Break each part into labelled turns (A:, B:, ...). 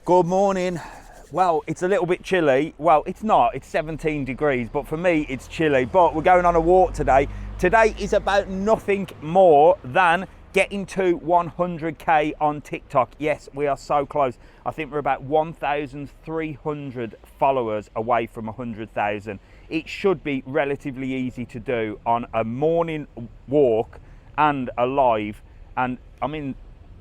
A: Good morning. Well, it's a little bit chilly. Well, it's not, it's 17 degrees, but for me it's chilly. But we're going on a walk today. Today is about nothing more than getting to 100k on TikTok. Yes, we are so close. I think we're about 1,300 followers away from 100,000. It should be relatively easy to do on a morning walk and a live. And I mean,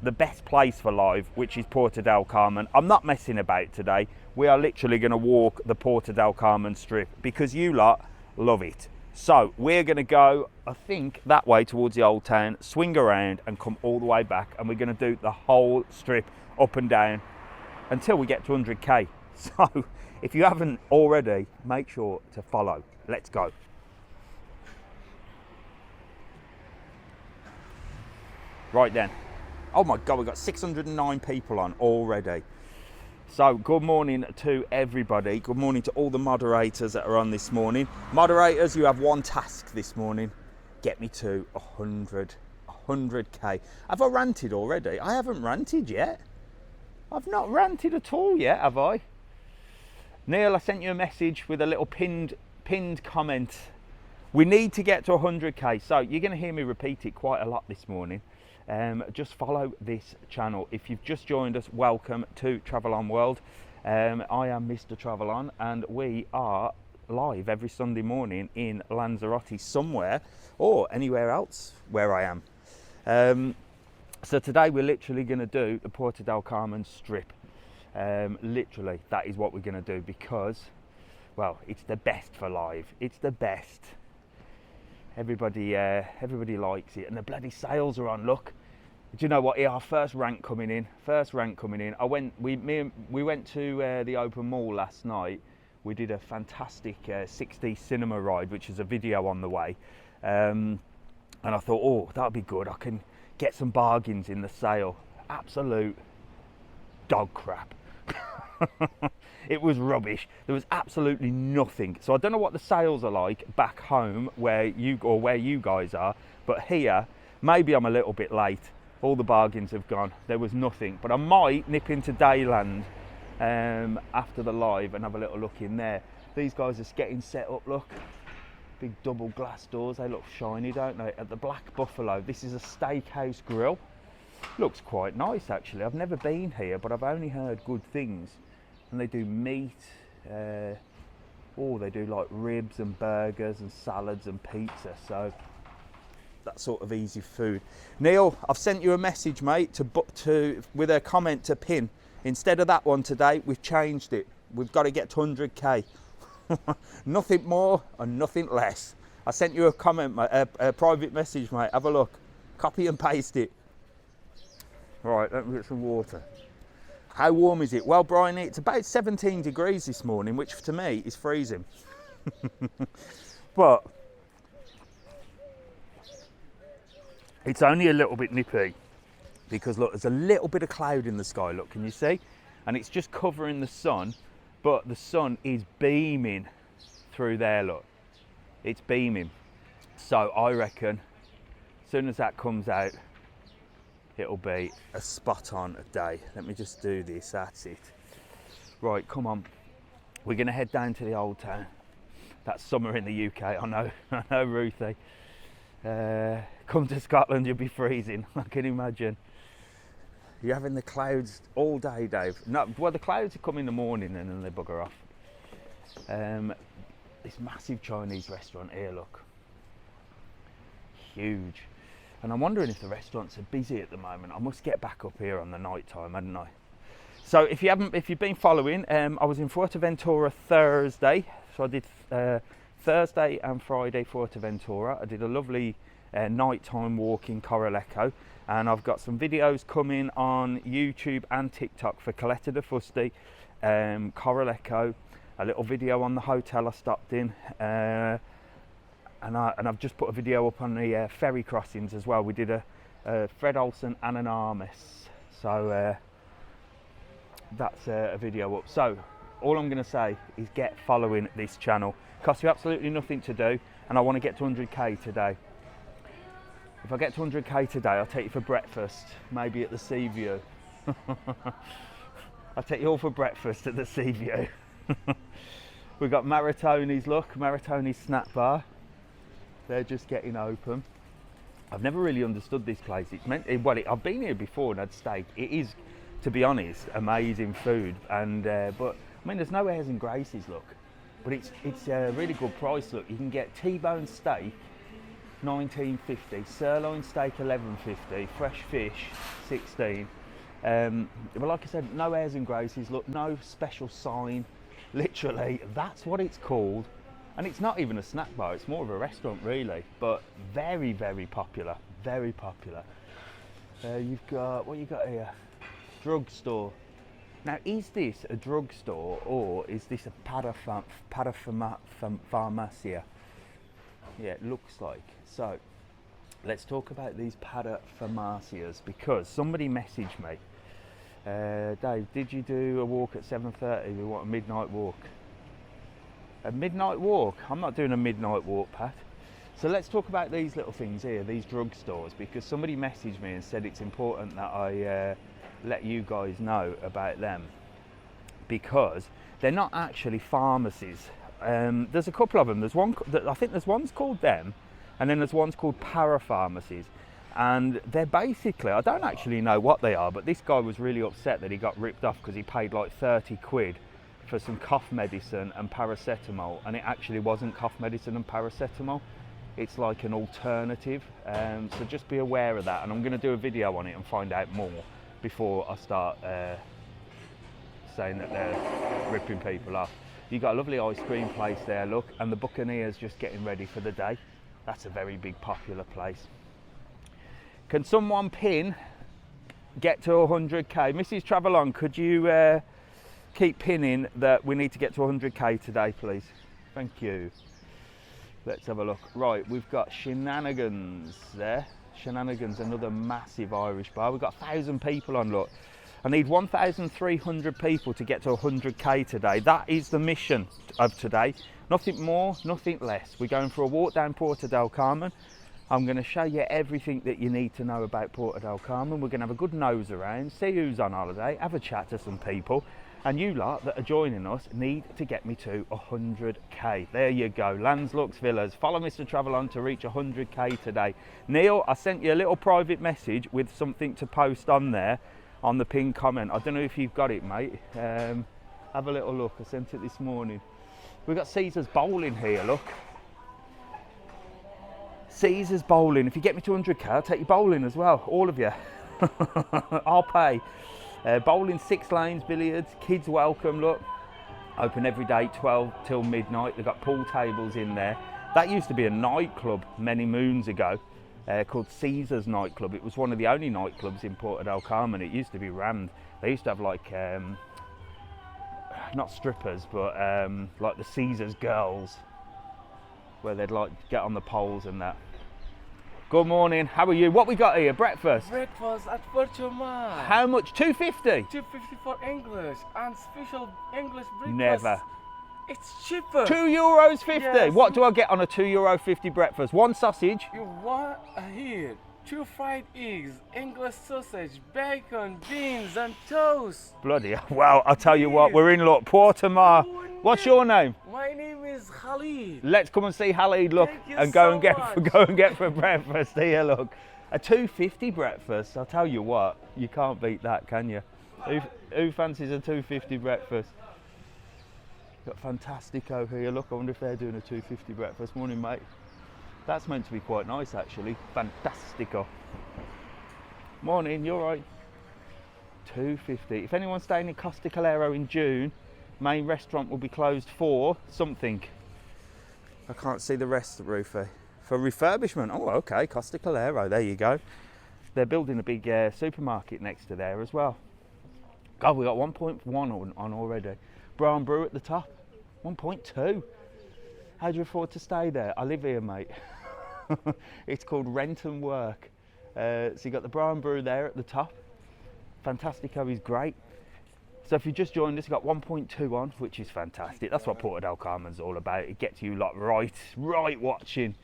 A: the best place for live, which is Puerto Del Carmen. I'm not messing about today. We are literally going to walk the Puerto Del Carmen Strip because you lot love it. So we're going to go, I think, that way towards the old town, swing around and come all the way back, and we're going to do the whole strip up and down until we get to 100k. So if you haven't already, make sure to follow. Let's go. Right then. Oh my God, we've got 609 people on already. So good morning to everybody. Good morning to all the moderators that are on this morning. Moderators, you have one task this morning. Get me to 100k. Have I ranted already? I haven't ranted yet. I've not ranted at all yet, have I? Neil, I sent you a message with a little pinned comment. We need to get to 100k. So you're going to hear me repeat it quite a lot this morning. Just follow this channel. If you've just joined us, welcome to Travel On World. I am Mr. Travel On, and we are live every Sunday morning in Lanzarote somewhere, or anywhere else where I am. So today we're literally going to do the Puerto Del Carmen Strip. Literally, that is what we're going to do because, well, it's the best for live. It's the best. Everybody likes it, and the bloody sales are on. Look, do you know what? Our first rank coming in. We went to the open mall last night. We did a fantastic 6D cinema ride, which is a video on the way, and I thought, oh, that'll be good. I can get some bargains in the sale. Absolute dog crap. It was rubbish. There was absolutely nothing. So I don't know what the sales are like back home where you guys are, but here maybe I'm a little bit late. All the bargains have gone. There was nothing, but I might nip into Dayland after the live and have a little look in there. These guys are getting set up. Look, big double glass doors. They look shiny, don't they? At the Black Buffalo. This is a steakhouse grill. Looks quite nice actually. I've never been here, but I've only heard good things. And they do meat, they do like ribs and burgers and salads and pizza, so that sort of easy food. Neil, I've sent you a message, mate, with a comment to pin. Instead of that one today, we've changed it. We've got to get to 100k. Nothing more and nothing less. I sent you a comment, mate, a private message, mate. Have a look. Copy and paste it. Right, let me get some water. How warm is it? Well, Brian, it's about 17 degrees this morning, which to me is freezing. But it's only a little bit nippy because look, there's a little bit of cloud in the sky. Look, can you see? And it's just covering the sun, but the sun is beaming through there. Look, it's beaming. So I reckon as soon as that comes out, it'll be a spot on day. Let me just do this, that's it. Right, come on. We're gonna head down to the old town. That's summer in the UK, I know, Ruthie. Come to Scotland, you'll be freezing, I can imagine. You're having the clouds all day, Dave. No, well, the clouds come in the morning and then they bugger off. This massive Chinese restaurant here, look. Huge. And I'm wondering if the restaurants are busy at the moment. I must get back up here on the night time, hadn't I? So if you've been following, I was in Fuerteventura Thursday. So I did Thursday and Friday Fuerteventura. I did a lovely nighttime walk in Coralejo, and I've got some videos coming on YouTube and TikTok for Caleta de Fusti, Coralejo, a little video on the hotel I stopped in. And I've just put a video up on the ferry crossings as well. We did a Fred Olsen and an Armis. So that's a video up. So all I'm going to say is get following this channel. Costs you absolutely nothing to do, and I want to get to 100k today. If I get to 100k today, I'll take you for breakfast, maybe at the Sea View. I'll take you all for breakfast at the sea view. We've got Maratoni's, look, Maratoni's snack bar. They're just getting open. I've never really understood this place. It's meant, well, I've been here before and had steak. It is, to be honest, amazing food. And but I mean, there's no airs and graces, look. But it's a really good price. Look, you can get T-bone steak, $19.50, sirloin steak, $11.50, fresh fish, $16. But like I said, no airs and graces. Look, no special sign. Literally, that's what it's called. And it's not even a snack bar, it's more of a restaurant really, but very, very popular, very popular. You've got, what you got here? Drugstore. Now, is this a drugstore or is this a parapharmacia? Yeah, it looks like. So, let's talk about these parapharmacias because somebody messaged me. Dave, did you do a walk at 7:30? We want a midnight walk. A midnight walk? I'm not doing a midnight walk, Pat. So let's talk about these little things here, these drugstores, because somebody messaged me and said it's important that I let you guys know about them because they're not actually pharmacies. There's a couple of them. There's one, I think there's one's called them, and then there's one's called parapharmacies. And they're basically, I don't actually know what they are, but this guy was really upset that he got ripped off because he paid like 30 quid for some cough medicine and paracetamol, and it actually wasn't cough medicine and paracetamol. It's like an alternative, so just be aware of that, and I'm going to do a video on it and find out more before I start saying that they're ripping people off. You've got a lovely ice cream place there, look, and the Buccaneers just getting ready for the day. That's a very big popular place. Can someone pin get to 100k? Mrs. Travelon, could you keep pinning that we need to get to 100k today, please? Thank you. Let's have a look. Right, we've got Shenanigans there. Shenanigans, another massive Irish bar. We've got 1,000 people on, look. I need 1,300 people to get to 100k today. That is the mission of today. Nothing more, nothing less. We're going for a walk down Puerto Del Carmen. I'm going to show you everything that you need to know about Puerto Del Carmen. We're going to have a good nose around, see who's on holiday, have a chat to some people. And you lot that are joining us need to get me to 100k. There you go, Lands, Looks, Villas. Follow Mr. Travel On to reach 100k today. Neil, I sent you a little private message with something to post on there on the pinned comment. I don't know if you've got it, mate. Have a little look, I sent it this morning. We've got Caesar's Bowling here, look. Caesar's Bowling. If you get me to 100k, I'll take you bowling as well, all of you. I'll pay. Bowling, 6 lanes, billiards, kids welcome, look. Open every day, 12 till midnight. They've got pool tables in there. That used to be a nightclub many moons ago called Caesar's Nightclub. It was one of the only nightclubs in Puerto Del Carmen. It used to be rammed. They used to have like, not strippers, but like the Caesar's girls, where they'd like get on the poles and that. Good morning, how are you? What we got here? Breakfast?
B: Breakfast at Puerto Mar.
A: How much? $2.50?
B: $2.50 for English and special English breakfast.
A: Never.
B: It's cheaper.
A: €2.50?
B: Yes.
A: What do I get on a €2.50 breakfast? One sausage?
B: You want here 2 fried eggs, English sausage, bacon, beans and toast.
A: Bloody hell. Well, I'll tell you what, we're in, look, Puerto Mar. What's your name?
B: My name is Khalid.
A: Let's come and see Khalid, look,
B: Thank you
A: and go
B: so
A: and get
B: much.
A: go and get for breakfast here, look. A $2.50 breakfast, I'll tell you what, you can't beat that, can you? Who fancies a $2.50 breakfast? Got Fantastico here, look, I wonder if they're doing a $2.50 breakfast. Morning, mate. That's meant to be quite nice, actually. Fantastico. Morning, you all right? $2.50. If anyone's staying in Costa Calero in June, main restaurant will be closed for something. I can't see the rest, Rufy. For refurbishment. Oh, okay, Costa Calero, there you go. They're building a big supermarket next to there as well. God, we got 1.1 on already. Brown Brew at the top, 1.2. How do you afford to stay there? I live here, mate. It's called Rent and Work. So you got the Brown Brew there at the top. Fantastico is great. So if you just joined us, you've got 1.2 on, which is fantastic. That's what Puerto Del Carmen's all about. It gets you lot right watching.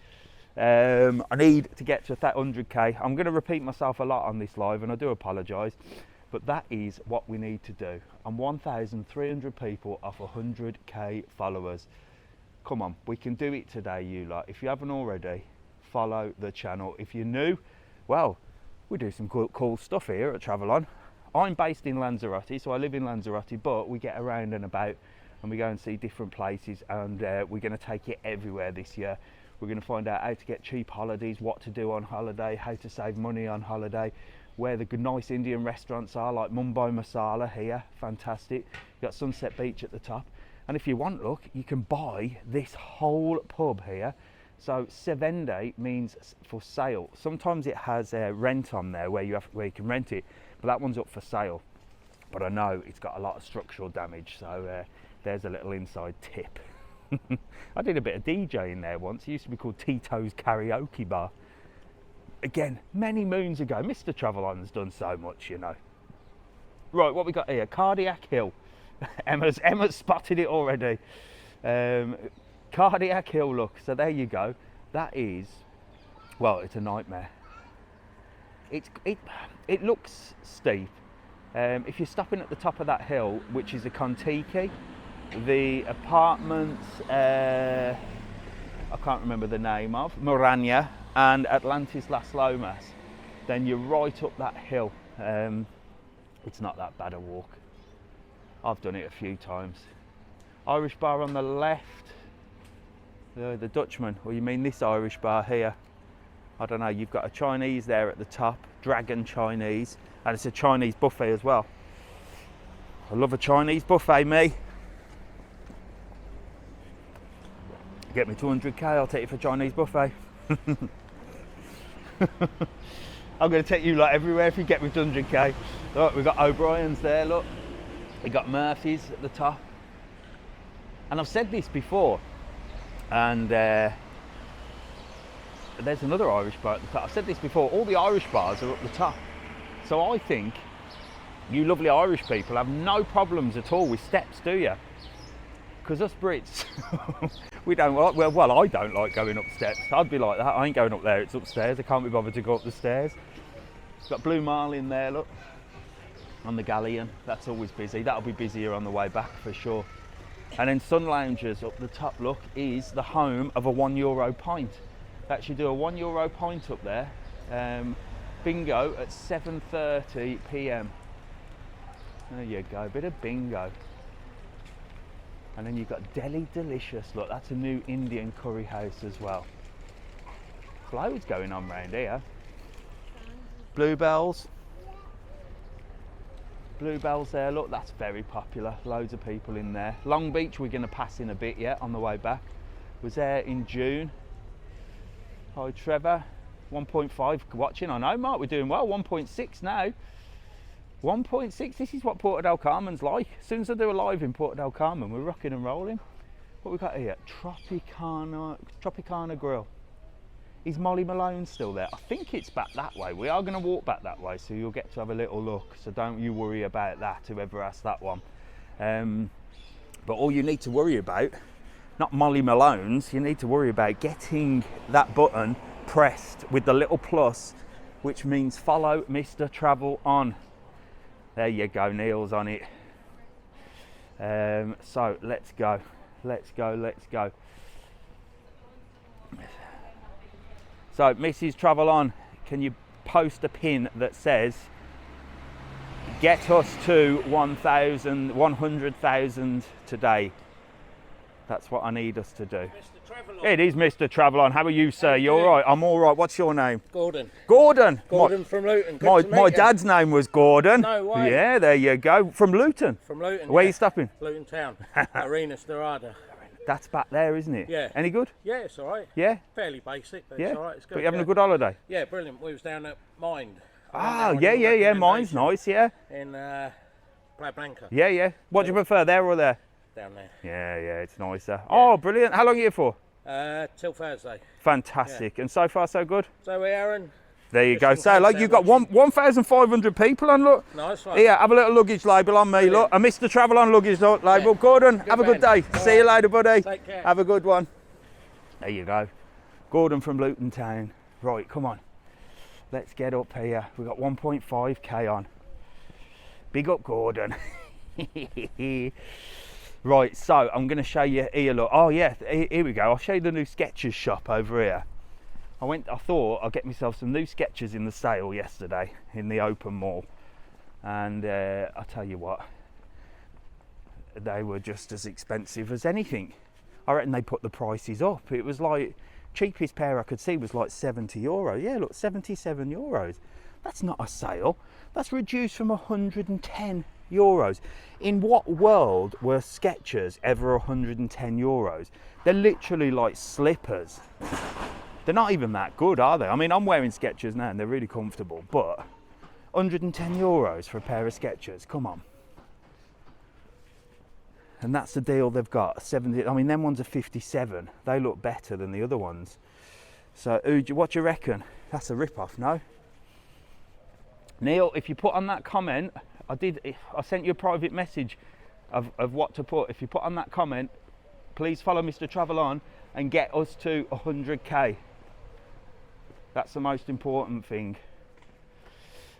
A: I need to get to that 100k. I'm going to repeat myself a lot on this live, and I do apologise. But that is what we need to do. I'm 1,300 people off 100k followers. Come on, we can do it today, you lot. If you haven't already, follow the channel. If you're new, well, we do some cool stuff here at Travel On. I'm based in Lanzarote, so I live in Lanzarote, but we get around and about and we go and see different places, and we're going to take it everywhere this year. We're going to find out how to get cheap holidays, what to do on holiday, how to save money on holiday, where the good nice Indian restaurants are, like Mumbai Masala here, fantastic. You've got Sunset Beach at the top. And if you want, look, you can buy this whole pub here. So Sevende means for sale. Sometimes it has rent on there where you can rent it, but that one's up for sale. But I know it's got a lot of structural damage, so there's a little inside tip. I did a bit of DJing there once. It used to be called Tito's Karaoke Bar. Again, many moons ago. Mr. Travel On's done so much, you know. Right, what we got here? Cardiac Hill. Emma's spotted it already. Cardiac Hill, look. So there you go. That is, well, it's a nightmare. It looks steep. If you're stopping at the top of that hill, which is a Kontiki, the apartments, I can't remember the name of, Morania and Atlantis Las Lomas, then you're right up that hill. It's not that bad a walk. I've done it a few times. Irish bar on the left, the Dutchman, or you mean this Irish bar here? I don't know, you've got a Chinese there at the top, Dragon Chinese, and it's a Chinese buffet as well. I love a Chinese buffet, me. Get me 200k, I'll take you for a Chinese buffet. I'm going to take you like everywhere if you get me 200k. Look, we've got O'Brien's there, look. We've got Murphy's at the top. And I've said this before, and there's another Irish bar at the top. I've said this before, all the Irish bars are up the top. So I think you lovely Irish people have no problems at all with steps, do you? Because us Brits, we don't like, well, I don't like going up steps. I'd be like that, I ain't going up there, it's upstairs. I can't be bothered to go up the stairs. Got Blue Marlin there, look, on the galleon. That's always busy. That'll be busier on the way back for sure. And then Sun Loungers up the top, look, is the home of a €1 pint. They actually do a €1 pint up there. Bingo at 7:30 p.m. There you go, a bit of bingo. And then you've got Deli Delicious, look, that's a new Indian curry house as well. Loads going on round here. Bluebells. Bluebells there, look, that's very popular. Loads of people in there. Long Beach, we're going to pass in a bit yet on the way back. Was there in June. Hi Trevor, 1.5 watching. I know, Mark, we're doing well. 1.6 now. 1.6, this is what Puerto Del Carmen's like. As soon as I do a live in Puerto Del Carmen, we're rocking and rolling. What we got here? Tropicana Grill. Is Molly Malone still there? I think it's back that way. We are going to walk back that way, so you'll get to have a little look. So don't you worry about that, whoever asked that one. But all you need to worry about, not Molly Malone's, you need to worry about getting that button pressed with the little plus, which means follow Mr. Travel On. There you go, Neil's on it. So let's go. So Mrs. Travel On, can you post a pin that says get us to 100,000 today? That's what I need us to do.
C: Mr. Travel On.
A: It is Mr. Travel On. How are you, sir? You all right? I'm all right. What's your name?
C: Gordon.
A: Gordon.
C: Gordon from Luton. Good to meet
A: My
C: you.
A: dad's name was Gordon.
C: No way.
A: Yeah, there you go. From Luton.
C: From Luton.
A: Where
C: yeah.
A: you stopping?
C: Luton Town. Arena Storada.
A: That's back there, isn't it?
C: Yeah.
A: Any good?
C: Yeah, it's all right.
A: Yeah.
C: Fairly basic, but
A: Yeah.
C: it's all right. It's good.
A: But you having
C: yeah.
A: a good holiday?
C: Yeah, brilliant. We was down at Mind.
A: Ah, yeah. Mine's nice. Yeah.
C: In Playa Blanca.
A: Yeah. What do you prefer, there or there?
C: Down there.
A: Yeah. It's nicer. Oh, brilliant. How long are you here for?
C: Till Thursday.
A: Fantastic. And so far, so good.
C: So we're Aaron.
A: There you go.
C: Just
A: So,
C: in
A: like,
C: case
A: you've
C: they're
A: got 1,500 people on, look.
C: Nice one.
A: Here, have a little luggage label on me, look. A Mr. Travel On luggage label.
C: Yeah.
A: Gordon, have a good
C: man.
A: day.
C: All
A: See you
C: right.
A: later, buddy.
C: Take care.
A: Have a good one. There you go. Gordon from Luton Town. Right, come on. Let's get up here. We've got 1.5k on. Big up Gordon. Right, so I'm going to show you here, look. Oh yeah, here we go. I'll show you the new Skechers shop over here. I thought I'd get myself some new Skechers in the sale yesterday in the open mall. And I'll tell you what, they were just as expensive as anything. I reckon they put the prices up. It was like, cheapest pair I could see was like €70. Yeah, look, €77. That's not a sale. That's reduced from €110. In what world were Skechers ever €110? They're literally like slippers. They're not even that good, are they? I mean, I'm wearing Skechers now and they're really comfortable, but €110 for a pair of Skechers, come on. And that's the deal they've got. 70. I mean, them ones are 57. They look better than the other ones. So, what do you reckon? That's a rip-off, no? Neil, if you put on that comment, I sent you a private message of what to put. If you put on that comment, please follow Mr. Travel On and get us to 100k. That's the most important thing.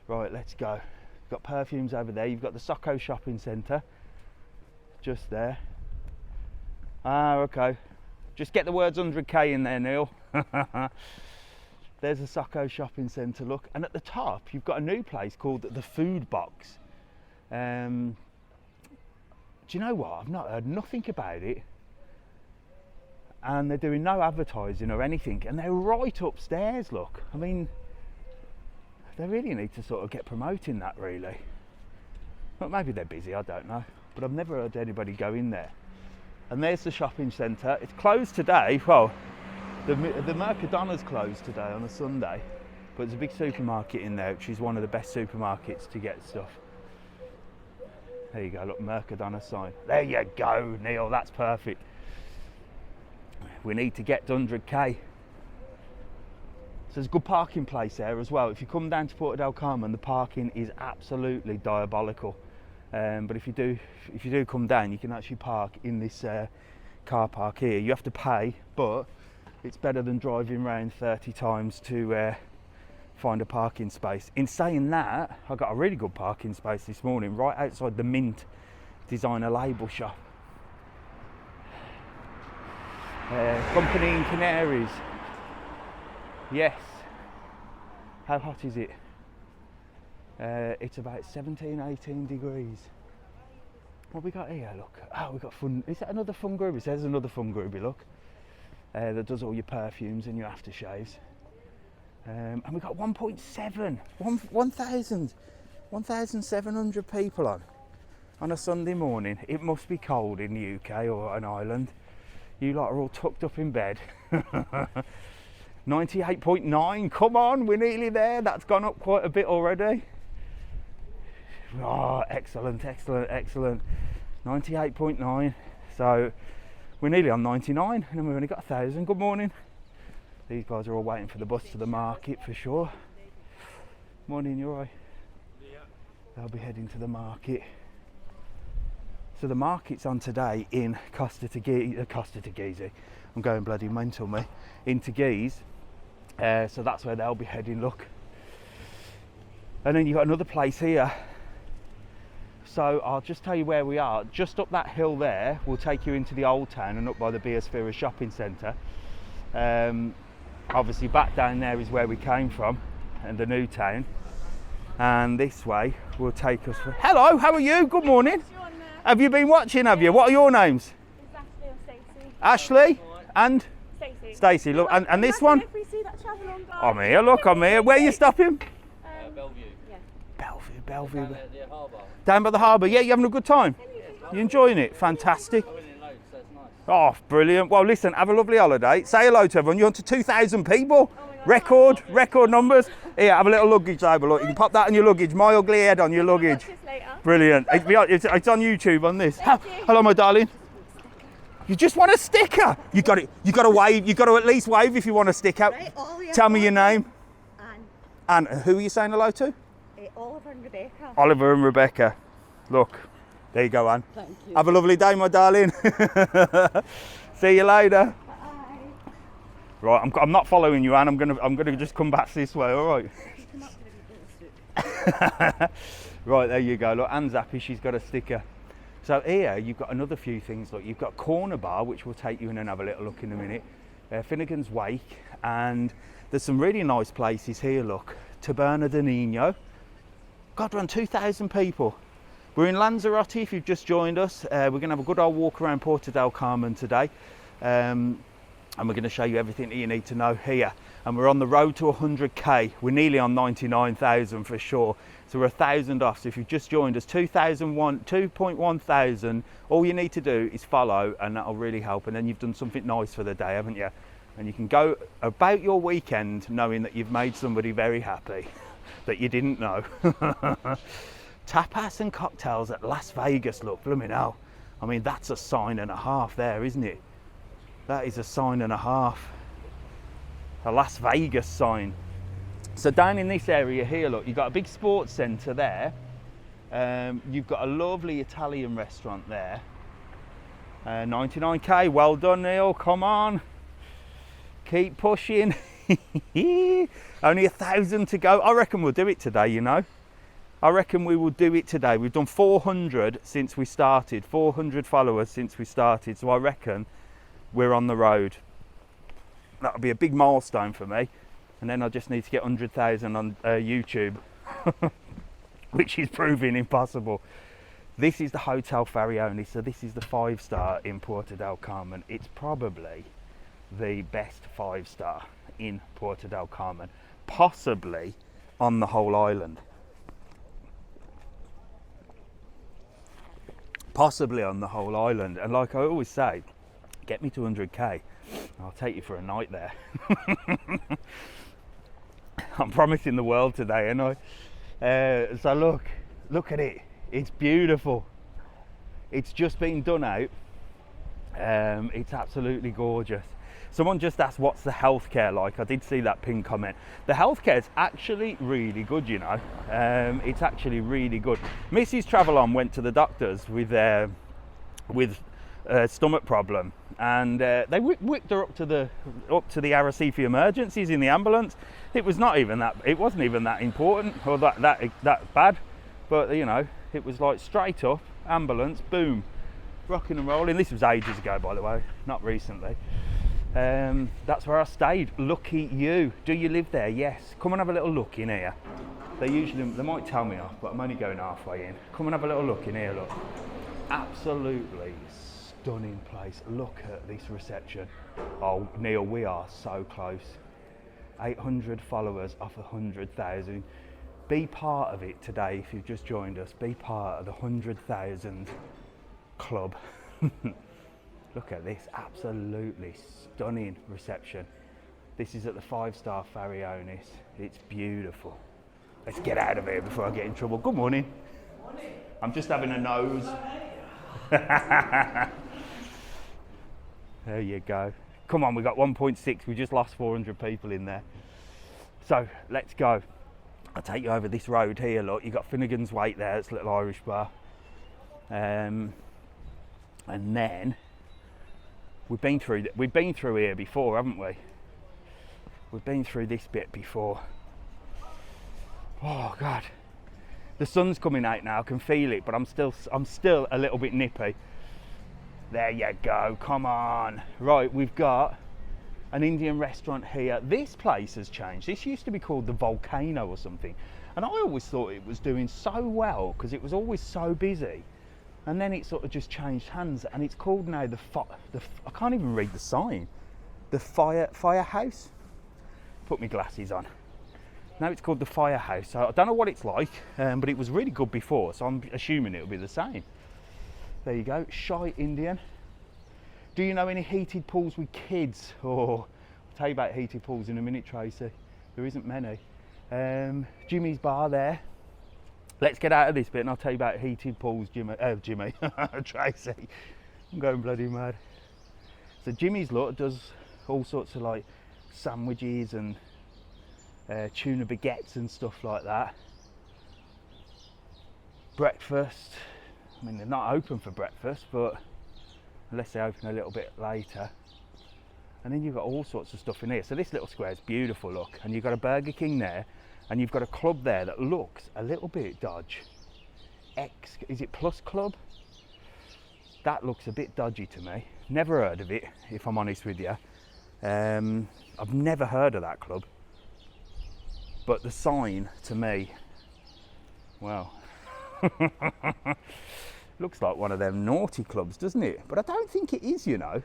A: Right, let's go. You've got perfumes over there. You've got the Socko shopping centre. Just there. Ah, okay. Just get the words 100k in there, Neil. There's a Socko shopping centre, look. And at the top, you've got a new place called the Food Box. Do you know what? I've not heard nothing about it. And they're doing no advertising or anything. And they're right upstairs, look. I mean, they really need to sort of get promoting that, really. Well, maybe they're busy, I don't know. But I've never heard anybody go in there. And there's the shopping centre. It's closed today. Well, the Mercadonna's closed today on a Sunday. But there's a big supermarket in there, which is one of the best supermarkets to get stuff. There you go, look, Mercadona sign. There you go, Neil, that's perfect. We need to get to 100k. So there's a good parking place there as well. If you come down to Puerto Del Carmen, the parking is absolutely diabolical. But if you do come down, you can actually park in this car park here. You have to pay, but it's better than driving around 30 times to find a parking space. In saying that, I got a really good parking space this morning right outside the Mint designer label shop. Company in Canaries. Yes. How hot is it? It's about 17-18 degrees. What we got here, look? Oh, we got fun. Is that another Fun Groovy? It says another Fun Groovy, look. That does all your perfumes and your aftershaves. And we got 1,700 people on a Sunday morning. It must be cold in the UK or an island. You lot are all tucked up in bed. 98.9, come on, we're nearly there. That's gone up quite a bit already. Oh, excellent, excellent, excellent. 98.9. So we're nearly on 99 and we've only got 1,000. Good morning. These guys are all waiting for the bus to the market for sure. Morning, you're right. Yeah. They'll be heading to the market. So the market's on today in Costa Teguise. I'm going bloody mental, me. In Teguise. So that's where they'll be heading, look. And then you've got another place here. So I'll just tell you where we are. Just up that hill there, we'll take you into the old town and up by the Biosphere shopping centre. Obviously back down there is where we came from and the new town. And this way will take us for... Hello, how are you? Good morning. Have you been watching, have you? What are your names?
D: It's Ashley or Stacey.
A: Ashley and?
D: Stacey.
A: Stacey, look, and this one?
D: If we see that Travel On guy.
A: I'm here, look, I'm here. Where are you stopping?
C: Bellevue.
D: Yeah.
A: Bellevue.
C: Down at the harbour.
A: Down by the harbour. Yeah, you having a good time? You enjoying it? Fantastic.
C: I went in loads, so it's nice.
A: Oh, brilliant. Well, listen, have a lovely holiday. Say hello to everyone. You're on to 2,000 people. Record numbers. Here, have a little luggage over. Look, you can pop that on your luggage. My ugly head on your luggage.
D: Watch this later.
A: Brilliant. It's on YouTube on this. Hello, my darling. You just want a sticker. You got it. You got to wave. You got to at least wave if you want a sticker.
E: Right,
A: Tell me your name.
E: Anne.
A: And who are you saying hello to?
E: Oliver and Rebecca.
A: Oliver and Rebecca. Look, there you go, Anne.
E: Thank you.
A: Have a lovely day, my darling. See you later.
E: Bye.
A: Right, I'm not following you, Anne. I'm gonna just come back this way. All right. Right, there you go. Look, Anne's happy, she's got a sticker. So here you've got another few things. Look, you've got Corner Bar, which we'll take you in and have a little look in a minute. Finnegan's Wake, and there's some really nice places here. Look, Taberna de Nino. God, around 2,000 people. We're in Lanzarote if you've just joined us. We're going to have a good old walk around Puerto Del Carmen today. And we're going to show you everything that you need to know here. And we're on the road to 100k. We're nearly on 99,000 for sure. So we're 1,000 off. So if you've just joined us, 2.1 thousand, all you need to do is follow, and that'll really help. And then you've done something nice for the day, haven't you? And you can go about your weekend knowing that you've made somebody very happy that you didn't know. Tapas and cocktails at Las Vegas. Look, blooming hell. I mean, that's a sign and a half there, isn't it? That is a sign and a half. A Las Vegas sign. So down in this area here, look, you've got a big sports centre there. You've got a lovely Italian restaurant there. 99k, well done, Neil, come on. Keep pushing. Only 1,000 to go. I reckon we'll do it today, you know. I reckon we will do it today. We've done 400 since we started, 400 followers since we started. So I reckon we're on the road. That'll be a big milestone for me. And then I just need to get 100,000 on YouTube, which is proving impossible. This is the Hotel Farioni. So this is the 5-star in Puerto Del Carmen. It's probably the best 5-star in Puerto Del Carmen, possibly on the whole island. Possibly on the whole island. And like I always say, get me to 100k, I'll take you for a night there. I'm promising the world today, aren't I? So look at it. It's beautiful. It's just been done out. It's absolutely gorgeous. Someone just asked, what's the healthcare like? I did see that pinned comment. The healthcare is actually really good, you know. It's actually really good. Mrs. Travelon went to the doctors with a stomach problem, and they whipped her up to the Arrecife emergencies in the ambulance. It wasn't even that important or that bad, but you know, it was like straight up ambulance, boom, rocking and rolling. This was ages ago, by the way, not recently. That's where I stayed. Lucky you. Do you live there? Yes. Come and have a little look in here. They might tell me off, but I'm only going halfway in. Come and have a little look in here. Look, absolutely stunning place. Look at this reception. Oh, Neil, we are so close. 800 followers off 100,000. Be part of it today if you've just joined us. Be part of the 100,000 club. Look at this, absolutely stunning reception. This is at the 5-star Farionis. It's beautiful. Let's get out of here before I get in trouble. Good morning. Morning. I'm just having a nose. There you go. Come on, we got 1.6. We just lost 400 people in there. So let's go. I'll take you over this road here. Look, you got Finnegan's Wake there. It's a little Irish bar. And then we've been through here before, haven't we? We've been through this bit before. Oh God, the sun's coming out now. I can feel it, but I'm still a little bit nippy. There you go. Come on. Right, we've got an Indian restaurant here. This place has changed. This used to be called the Volcano or something, and I always thought it was doing so well because it was always so busy. And then it sort of just changed hands, and it's called now I can't even read the sign. The Firehouse. Put my glasses on. Now it's called the Firehouse. So I don't know what it's like, but it was really good before, so I'm assuming it'll be the same. There you go, Shy Indian. Do you know any heated pools with kids? I'll tell you about heated pools in a minute, Tracy. There isn't many. Jimmy's bar there. Let's get out of this bit and I'll tell you about heated pools, Jimmy, Tracy. I'm going bloody mad. So Jimmy's does all sorts of like sandwiches and tuna baguettes and stuff like that. Breakfast. I mean, they're not open for breakfast, but unless they open a little bit later. And then you've got all sorts of stuff in here. So this little square is beautiful, look. And you've got a Burger King there, and you've got a club there that looks a little bit dodgy. is it Plus Club? That looks a bit dodgy to me. Never heard of it, if I'm honest with you. I've never heard of that club. But the sign, to me, well, looks like one of them naughty clubs, doesn't it? But I don't think it is, you know.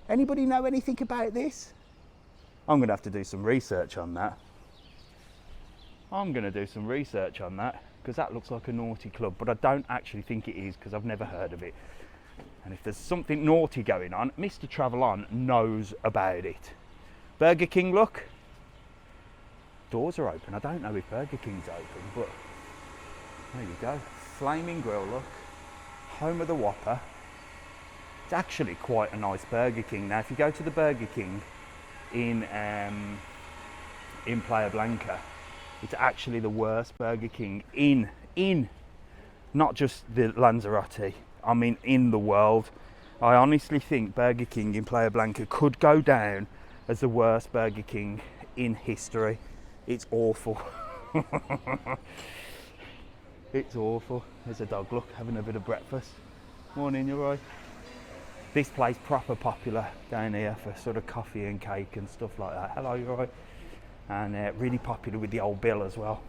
A: Anybody know anything about this? I'm going to have to do some research on that. Because that looks like a naughty club, but I don't actually think it is because I've never heard of it. And if there's something naughty going on, Mr. Travel On knows about it. Burger King, look. Doors are open. I don't know if Burger King's open, but there you go. Flaming Grill, look. Home of the Whopper. It's actually quite a nice Burger King. Now, if you go to the Burger King in Playa Blanca, it's actually the worst Burger King in not just the Lanzarote, I mean in the world. I honestly think Burger King in Playa Blanca could go down as the worst Burger King in history. It's awful. It's awful. There's a dog, look, having a bit of breakfast. Morning, you alright? This place proper popular down here for sort of coffee and cake and stuff like that. Hello, you alright? And really popular with the old Bill as well.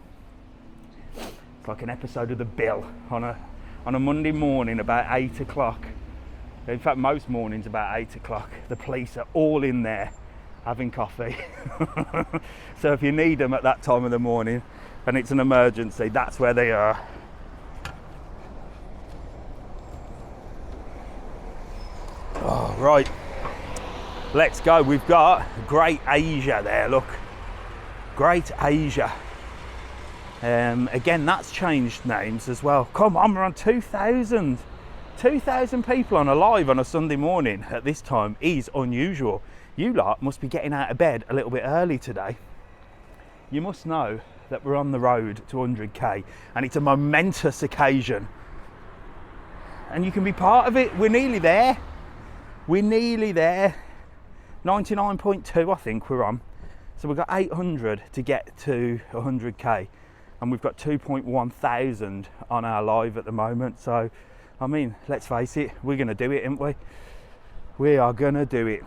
A: It's like an episode of the Bill on a Monday morning about 8 o'clock. In fact, most mornings about 8 o'clock. The police are all in there having coffee. So if you need them at that time of the morning and it's an emergency, that's where they are. Oh, right, let's go. We've got Great Asia there, look. Great Asia. Again, that's changed names as well. Come on, we're on 2,000 people on a live on a Sunday morning at this time is unusual. You lot must be getting out of bed a little bit early today. You must know that we're on the road to 100k and it's a momentous occasion. And you can be part of it. We're nearly there. 99.2 I think we're on. So we've got 800 to get to 100k and we've got 2.1 thousand on our live at the moment. So, I mean, let's face it, we're going to do it, aren't we? We are going to do it.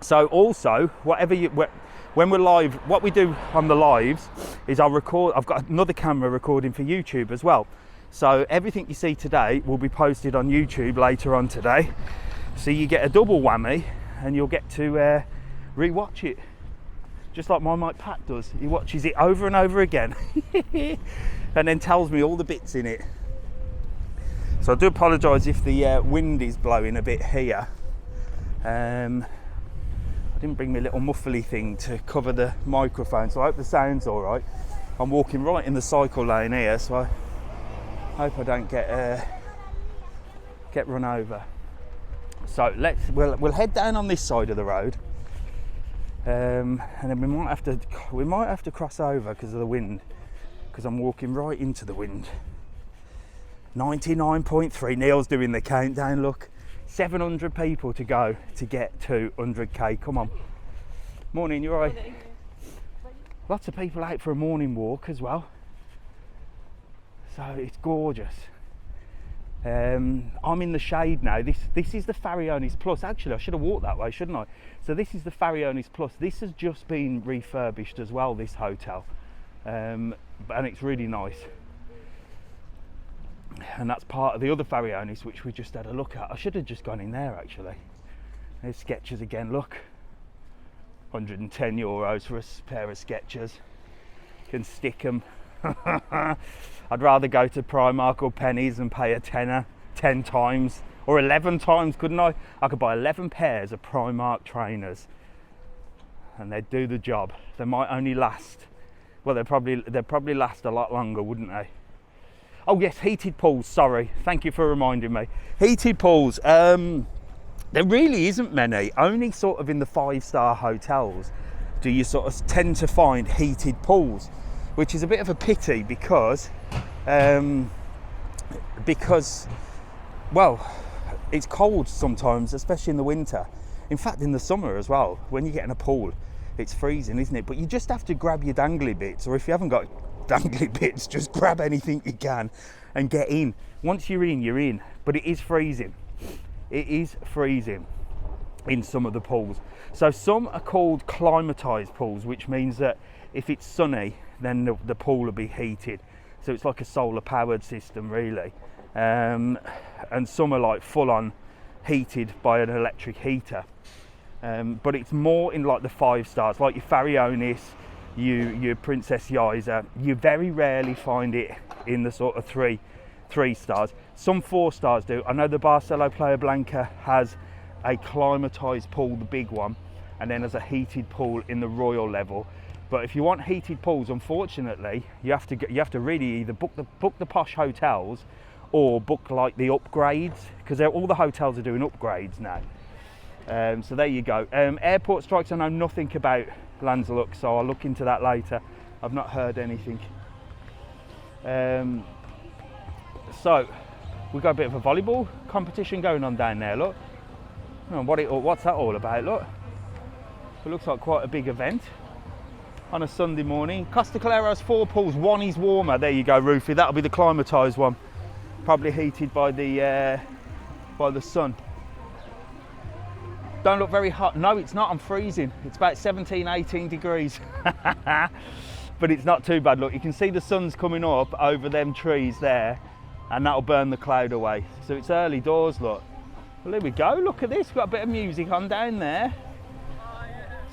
A: So also, when we're live, what we do on the lives is I've got another camera recording for YouTube as well. So everything you see today will be posted on YouTube later on today. So you get a double whammy and you'll get to re-watch it. Just like my mate Pat does. He watches it over and over again and then tells me all the bits in it. So I do apologise if the wind is blowing a bit here. I didn't bring my little muffly thing to cover the microphone, so I hope the sound's all right. I'm walking right in the cycle lane here, so I hope I don't get run over. So we'll head down on this side of the road, and then we might have to cross over because of the wind, because I'm walking right into the wind. 99.3. Neil's doing the countdown. Look, 700 people to go to get to 100k. Come on. Morning, you all right? Lots of people out for a morning walk as well. So it's gorgeous. I'm in the shade now. This is the Farallones Plus. Actually, I should have walked that way, shouldn't I? So this is the Farallones Plus. This has just been refurbished as well, this hotel. And it's really nice. And that's part of the other Farallones, which we just had a look at. I should have just gone in there, actually. There's Skechers again, look. 110 euros for a pair of Skechers. Can stick them. I'd rather go to Primark or Pennies and pay a tenner 10 times or 11 times, couldn't I? I could buy 11 pairs of Primark trainers and they'd do the job. They might only last, well, they'd probably last a lot longer, wouldn't they? Oh yes, heated pools, sorry. Thank you for reminding me. Heated pools, there really isn't many. Only sort of in the 5-star hotels do you sort of tend to find heated pools, which is a bit of a pity because well, it's cold sometimes, especially in the winter. In fact, in the summer as well, when you get in a pool, it's freezing, isn't it? But you just have to grab your dangly bits, or if you haven't got dangly bits. Just grab anything you can and get in. Once you're in, but it is freezing. It is freezing in some of the pools. So some are called climatized pools, which means that if it's sunny, then the pool will be heated. So it's like a solar powered system really. And some are like full on heated by an electric heater. But it's more in like the 5 stars, like your Farionis, your Princess Yiza. You very rarely find it in the sort of three stars. Some 4 stars do. I know the Barcelo Playa Blanca has a climatized pool, the big one, and then there's a heated pool in the Royal level. But if you want heated pools, unfortunately, you have to really either book the posh hotels or book like the upgrades, because all the hotels are doing upgrades now. So there you go. Airport strikes, I know nothing about Lanzarote, so I'll look into that later. I've not heard anything. So we've got a bit of a volleyball competition going on down there, look. Oh, what's that all about, look? It looks like quite a big event on a Sunday morning. Costa Clara's 4 pools, 1 is warmer. There you go, Rufy, that'll be the climatised one. Probably heated by the sun. Don't look very hot. No, it's not, I'm freezing. It's about 17, 18 degrees. But it's not too bad. Look, you can see the sun's coming up over them trees there, and that'll burn the cloud away. So it's early doors, look. Well, there we go, look at this. We've got a bit of music on down there.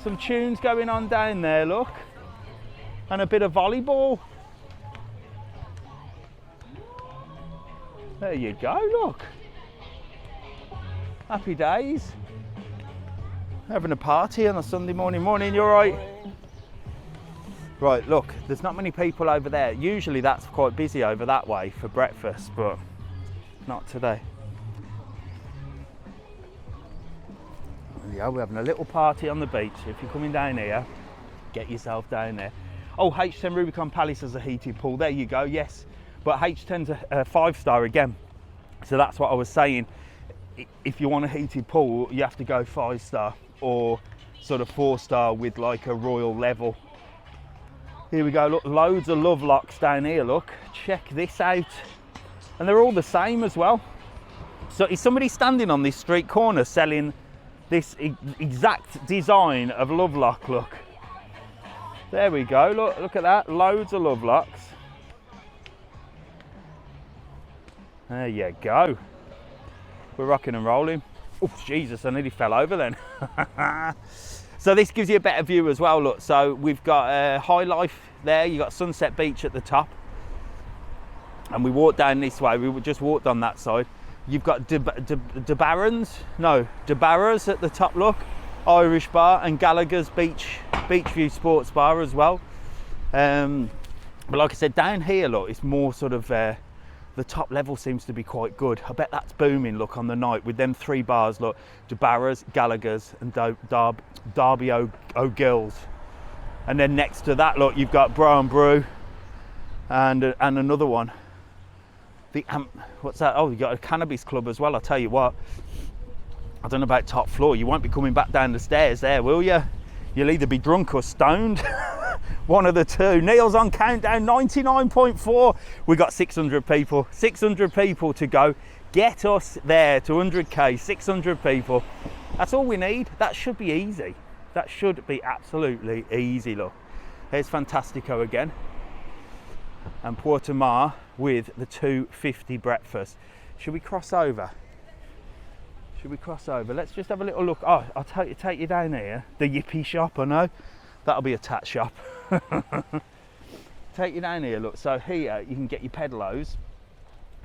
A: Some tunes going on down there, look. And a bit of volleyball. There you go, look. Happy days. Having a party on a Sunday morning. Morning, you all right? Right, look, there's not many people over there. Usually that's quite busy over that way for breakfast, but not today. Yeah, we're having a little party on the beach. If you're coming down here, get yourself down there. Oh, H10 Rubicon Palace has a heated pool. There you go, yes. But H10's a 5-star again. So that's what I was saying. If you want a heated pool, you have to go 5-star or sort of 4-star with like a royal level. Here we go, look, loads of love locks down here, look. Check this out. And they're all the same as well. So is somebody standing on this street corner selling this exact design of love lock, look. There we go, look at that, loads of love locks. There you go. We're rocking and rolling. Oh, Jesus, I nearly fell over then. So this gives you a better view as well, look. So we've got High Life there, you've got Sunset Beach at the top. And we walked down this way, we just walked on that side. You've got De Barras at the top, look. Irish Bar, and Gallagher's Beach View Sports Bar as well. But like I said, down here, look, it's more sort of, the top level seems to be quite good. I bet that's booming, look, on the night with them 3 bars, look. De Barras, Gallagher's, and Derby O'Gills. And then next to that, look, you've got Brown Brew and another one. What's that? Oh, you got a cannabis club as well. I'll tell you what, I don't know about top floor. You won't be coming back down the stairs there, will you? You'll either be drunk or stoned. One of the two. Neil's on countdown, 99.4. We got 600 people. 600 people to go. Get us there to 100k. 600 people. That's all we need. That should be easy. That should be absolutely easy. Look, here's Fantastico again. And Puerto Mar with the 250 breakfast. Should we cross over? Should we cross over? Let's just have a little look. Oh, I'll take you down here. The Yippee shop, I know. That'll be a tat shop. Take you down here, look. So here you can get your pedalos.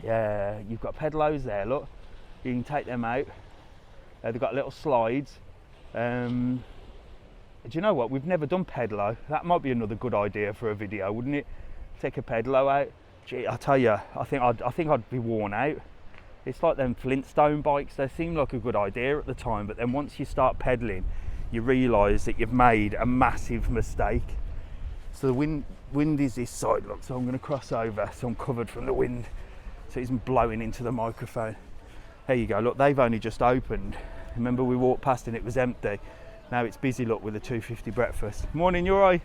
A: Yeah, you've got pedalos there, look. You can take them out. They've got little slides. Do you know what? We've never done pedalo. That might be another good idea for a video, wouldn't it? Take a pedalo out. Gee, I tell you, I think I'd be worn out. It's like them Flintstone bikes. They seem like a good idea at the time, but then once you start pedaling, you realise that you've made a massive mistake. So the wind is this side, look. So I'm going to cross over, so I'm covered from the wind, so it isn't blowing into the microphone. There you go. Look, they've only just opened. Remember, we walked past and it was empty. Now it's busy, look, with a 250 breakfast. Morning, you all right?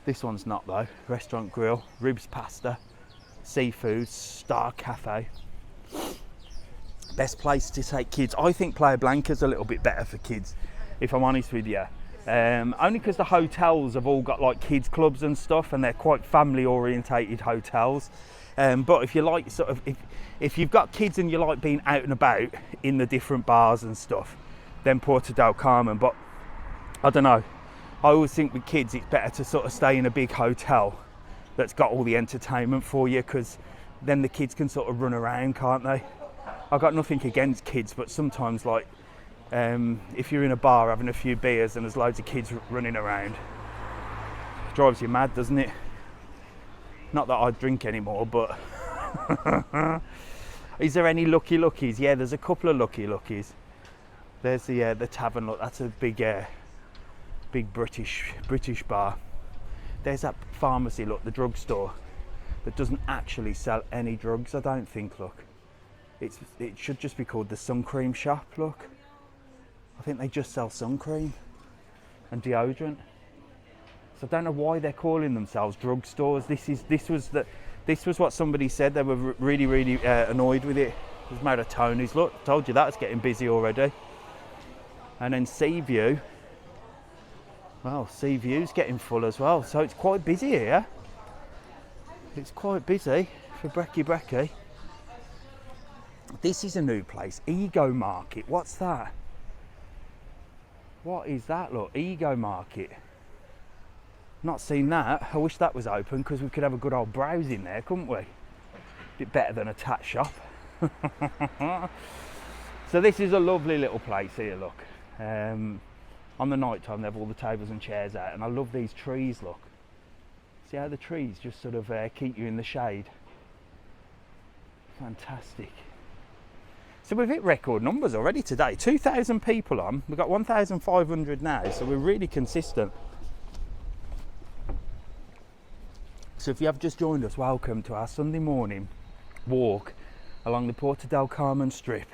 A: This one's not though. Restaurant Grill, Ribs Pasta, Seafood, Star Cafe. Best place to take kids. I think Playa Blanca's a little bit better for kids, if I'm honest with you. Only because the hotels have all got like kids clubs and stuff, and they're quite family orientated hotels. But if you like sort of, if you've got kids and you like being out and about in the different bars and stuff, then Puerto Del Carmen. But I don't know, I always think with kids it's better to sort of stay in a big hotel that's got all the entertainment for you, because then the kids can sort of run around, can't they? I've got nothing against kids, but sometimes like if you're in a bar having a few beers and there's loads of kids running around, it drives you mad, doesn't it? Not that I drink anymore, but is there any Lucky Luckies? Yeah, there's a couple of Lucky Luckies. There's the tavern. Look, that's a big British bar. There's that pharmacy. Look, the drugstore that doesn't actually sell any drugs, I don't think. Look, it should just be called the sun cream shop. Look, I think they just sell sun cream and deodorant. So I don't know why they're calling themselves drugstores. This was what somebody said. They were really annoyed with it. There's made of Tony's. Look, told you that, it's getting busy already. And then Seaview. Well, Seaview's getting full as well. So it's quite busy here. It's quite busy for brekkie. This is a new place, Ego Market. What's that? What is that? Look, Ego Market. Not seen that. I wish that was open, because we could have a good old browse in there, couldn't we? Bit better than a tat shop. So this is a lovely little place here, look. On the night time they have all the tables and chairs out, and I love these trees, look. See how the trees just sort of keep you in the shade. Fantastic. So we've hit record numbers already today. 2,000 people on. We've got 1,500 now, so we're really consistent. So if you have just joined us, welcome to our Sunday morning walk along the Puerto Del Carmen Strip.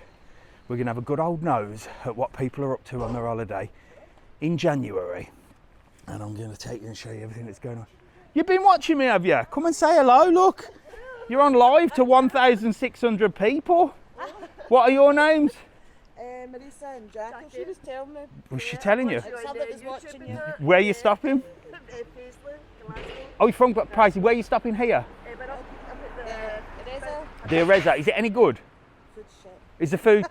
A: We're going to have a good old nose at what people are up to on their holiday in January. And I'm going to take you and show you everything that's going on. You've been watching me, have you? Come and say hello, look. You're on live to 1,600 people. What are your names?
E: Marisa and Jackie. She was telling me.
A: Was she telling you?
E: Somebody was watching you.
A: Where are you stopping? Oh, you're from Pricey. Where are you stopping here? The Ereza. Is it any good? Is the food...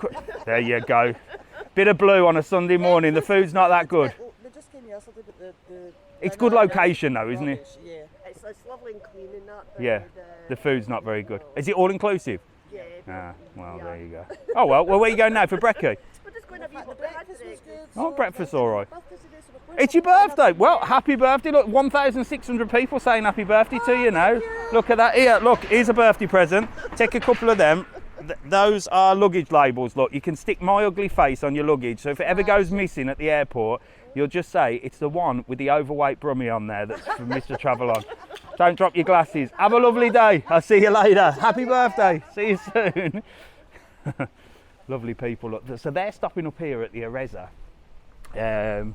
A: There you go. Bit of blue on a Sunday morning. The food's not that good.
E: They just came yesterday, but
A: It's good location though, isn't it?
E: Yeah. It's lovely and clean and that.
A: Yeah. The food's not very good. Is it all inclusive?
E: Yeah.
A: Ah, well, there you go. Oh, well, where are you going now for brekkie?
E: We're just going to have the breakfast was good.
A: Oh, breakfast all right.
E: Birthday today, so we're going
A: It's your birthday. Well, happy birthday. Look, 1,600 people saying happy birthday to you now. Look at that. Here, look, here's a birthday present. Take a couple of them. Those are luggage labels. Look, you can stick my ugly face on your luggage. So if it ever goes missing at the airport, you'll just say it's the one with the overweight brummie on there that's from Mr. Travelon. Don't drop your glasses. Have a lovely day. I'll see you later. Happy birthday. See you soon. Lovely people. Look, so they're stopping up here at the Ereza. And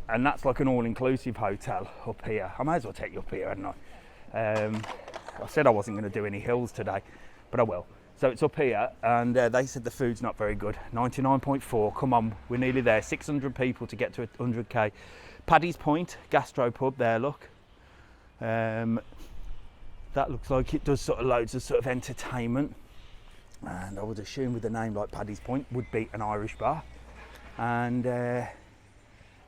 A: that's like an all-inclusive hotel up here. I might as well take you up here, hadn't I? I said I wasn't going to do any hills today, but I will. So it's up here, and they said the food's not very good. 99.4, come on, we're nearly there. 600 people to get to 100k. Paddy's Point, gastropub there, look. That looks like it does sort of loads of sort of entertainment. And I would assume with a name like Paddy's Point would be an Irish bar. And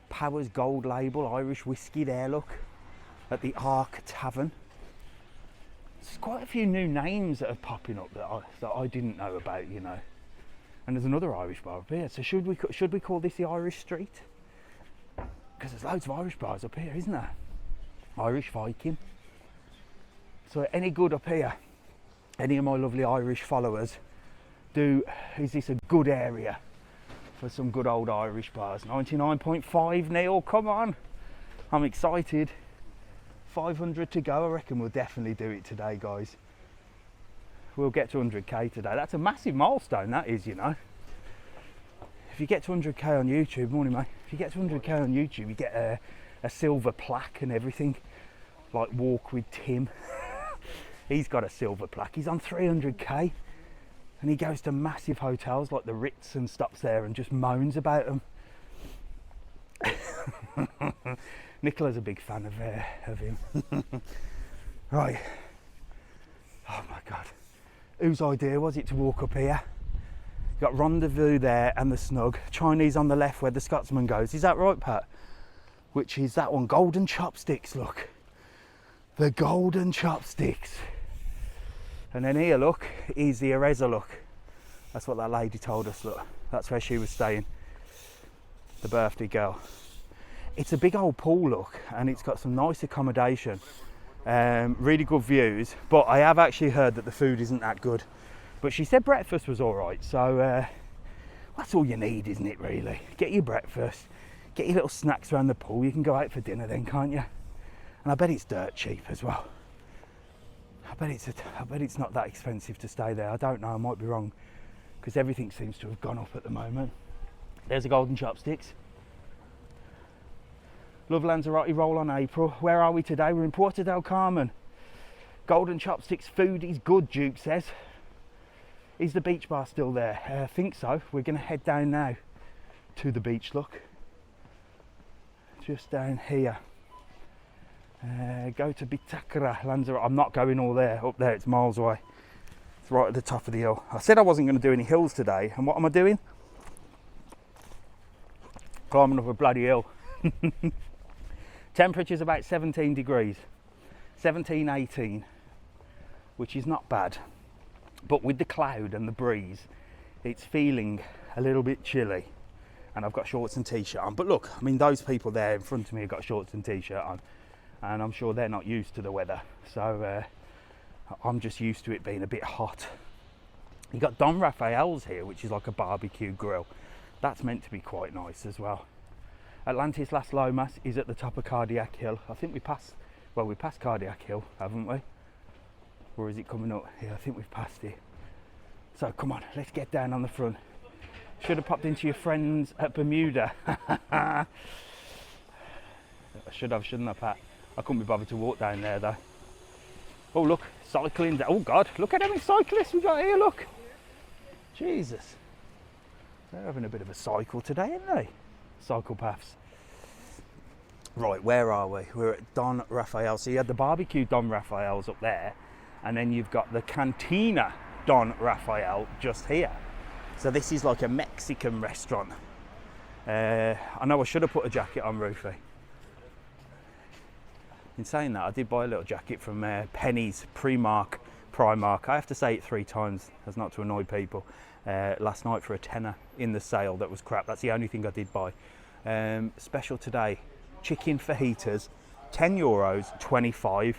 A: Power's Gold Label Irish whiskey there, look, at the Ark Tavern. There's quite a few new names that are popping up that I didn't know about, you know. And there's another Irish bar up here. So should we call this the Irish Street? Because there's loads of Irish bars up here, isn't there? Irish Viking. So any good up here? Any of my lovely Irish followers, is this a good area for some good old Irish bars? 99.5, Neil, come on. I'm excited. 500 to go. I reckon we'll definitely do it today, guys. We'll get to 100k today. That's a massive milestone, that is, you know. If you get to 100k on YouTube, morning mate, if you get to 100k on YouTube, you get a silver plaque and everything. like Walk with Tim. He's got a silver plaque. He's on 300k, and he goes to massive hotels like the Ritz and stops there and just moans about them. Nicola's a big fan of him. Right. Oh my God. Whose idea was it to walk up here? You got Rendezvous there and the Snug. Chinese on the left where the Scotsman goes. Is that right, Pat? Which is that one. Golden Chopsticks, look. The Golden Chopsticks. And then here, look, is the Ereza, look. That's what that lady told us, look. That's where she was staying. The birthday girl. It's a big old pool, look, and it's got some nice accommodation. Really good views, but I have actually heard that the food isn't that good. But she said breakfast was all right, so that's all you need, isn't it, really? Get your breakfast, get your little snacks around the pool. You can go out for dinner then, can't you? And I bet it's dirt cheap as well. I bet it's not that expensive to stay there. I don't know, I might be wrong, because everything seems to have gone up at the moment. There's the Golden Chopsticks. Love Lanzarote, roll on April. Where are we today? We're in Puerto Del Carmen. Golden Chopsticks, food is good, Duke says. Is the beach bar still there? I think so. We're going to head down now to the beach, look. Just down here. Go to Bitakra, Lanzarote. I'm not going all there. Up there, it's miles away. It's right at the top of the hill. I said I wasn't going to do any hills today, and what am I doing? Climbing up a bloody hill. Temperature's about 17 degrees. 17, 18, which is not bad. But with the cloud and the breeze, it's feeling a little bit chilly. And I've got shorts and t-shirt on. But look, I mean, those people there in front of me have got shorts and t-shirt on. And I'm sure they're not used to the weather. So I'm just used to it being a bit hot. You got Don Rafael's here, which is like a barbecue grill. That's meant to be quite nice as well. Atlantis Las Lomas is at the top of Cardiac Hill. I think we passed Cardiac Hill, haven't we? Or is it coming up? Yeah, I think we've passed it. So come on, let's get down on the front. Should have popped into your friends at Bermuda. I should have, shouldn't I, Pat? I couldn't be bothered to walk down there though. Oh look, cycling. Oh God, look at how many cyclists we've got here, look. Jesus. They're having a bit of a cycle today, aren't they? Cycle paths. Right, where are we? We're at Don Rafael. So you had the barbecue Don Rafael's up there, and then you've got the Cantina Don Rafael just here. So this is like a Mexican restaurant. I know I should have put a jacket on, Rufy. In saying that, I did buy a little jacket from Penny's Primark. I have to say it 3 times as not to annoy people. Last night for a tenner in the sale. That was crap. That's the only thing I did buy. Special today, chicken fajitas, €10, 25.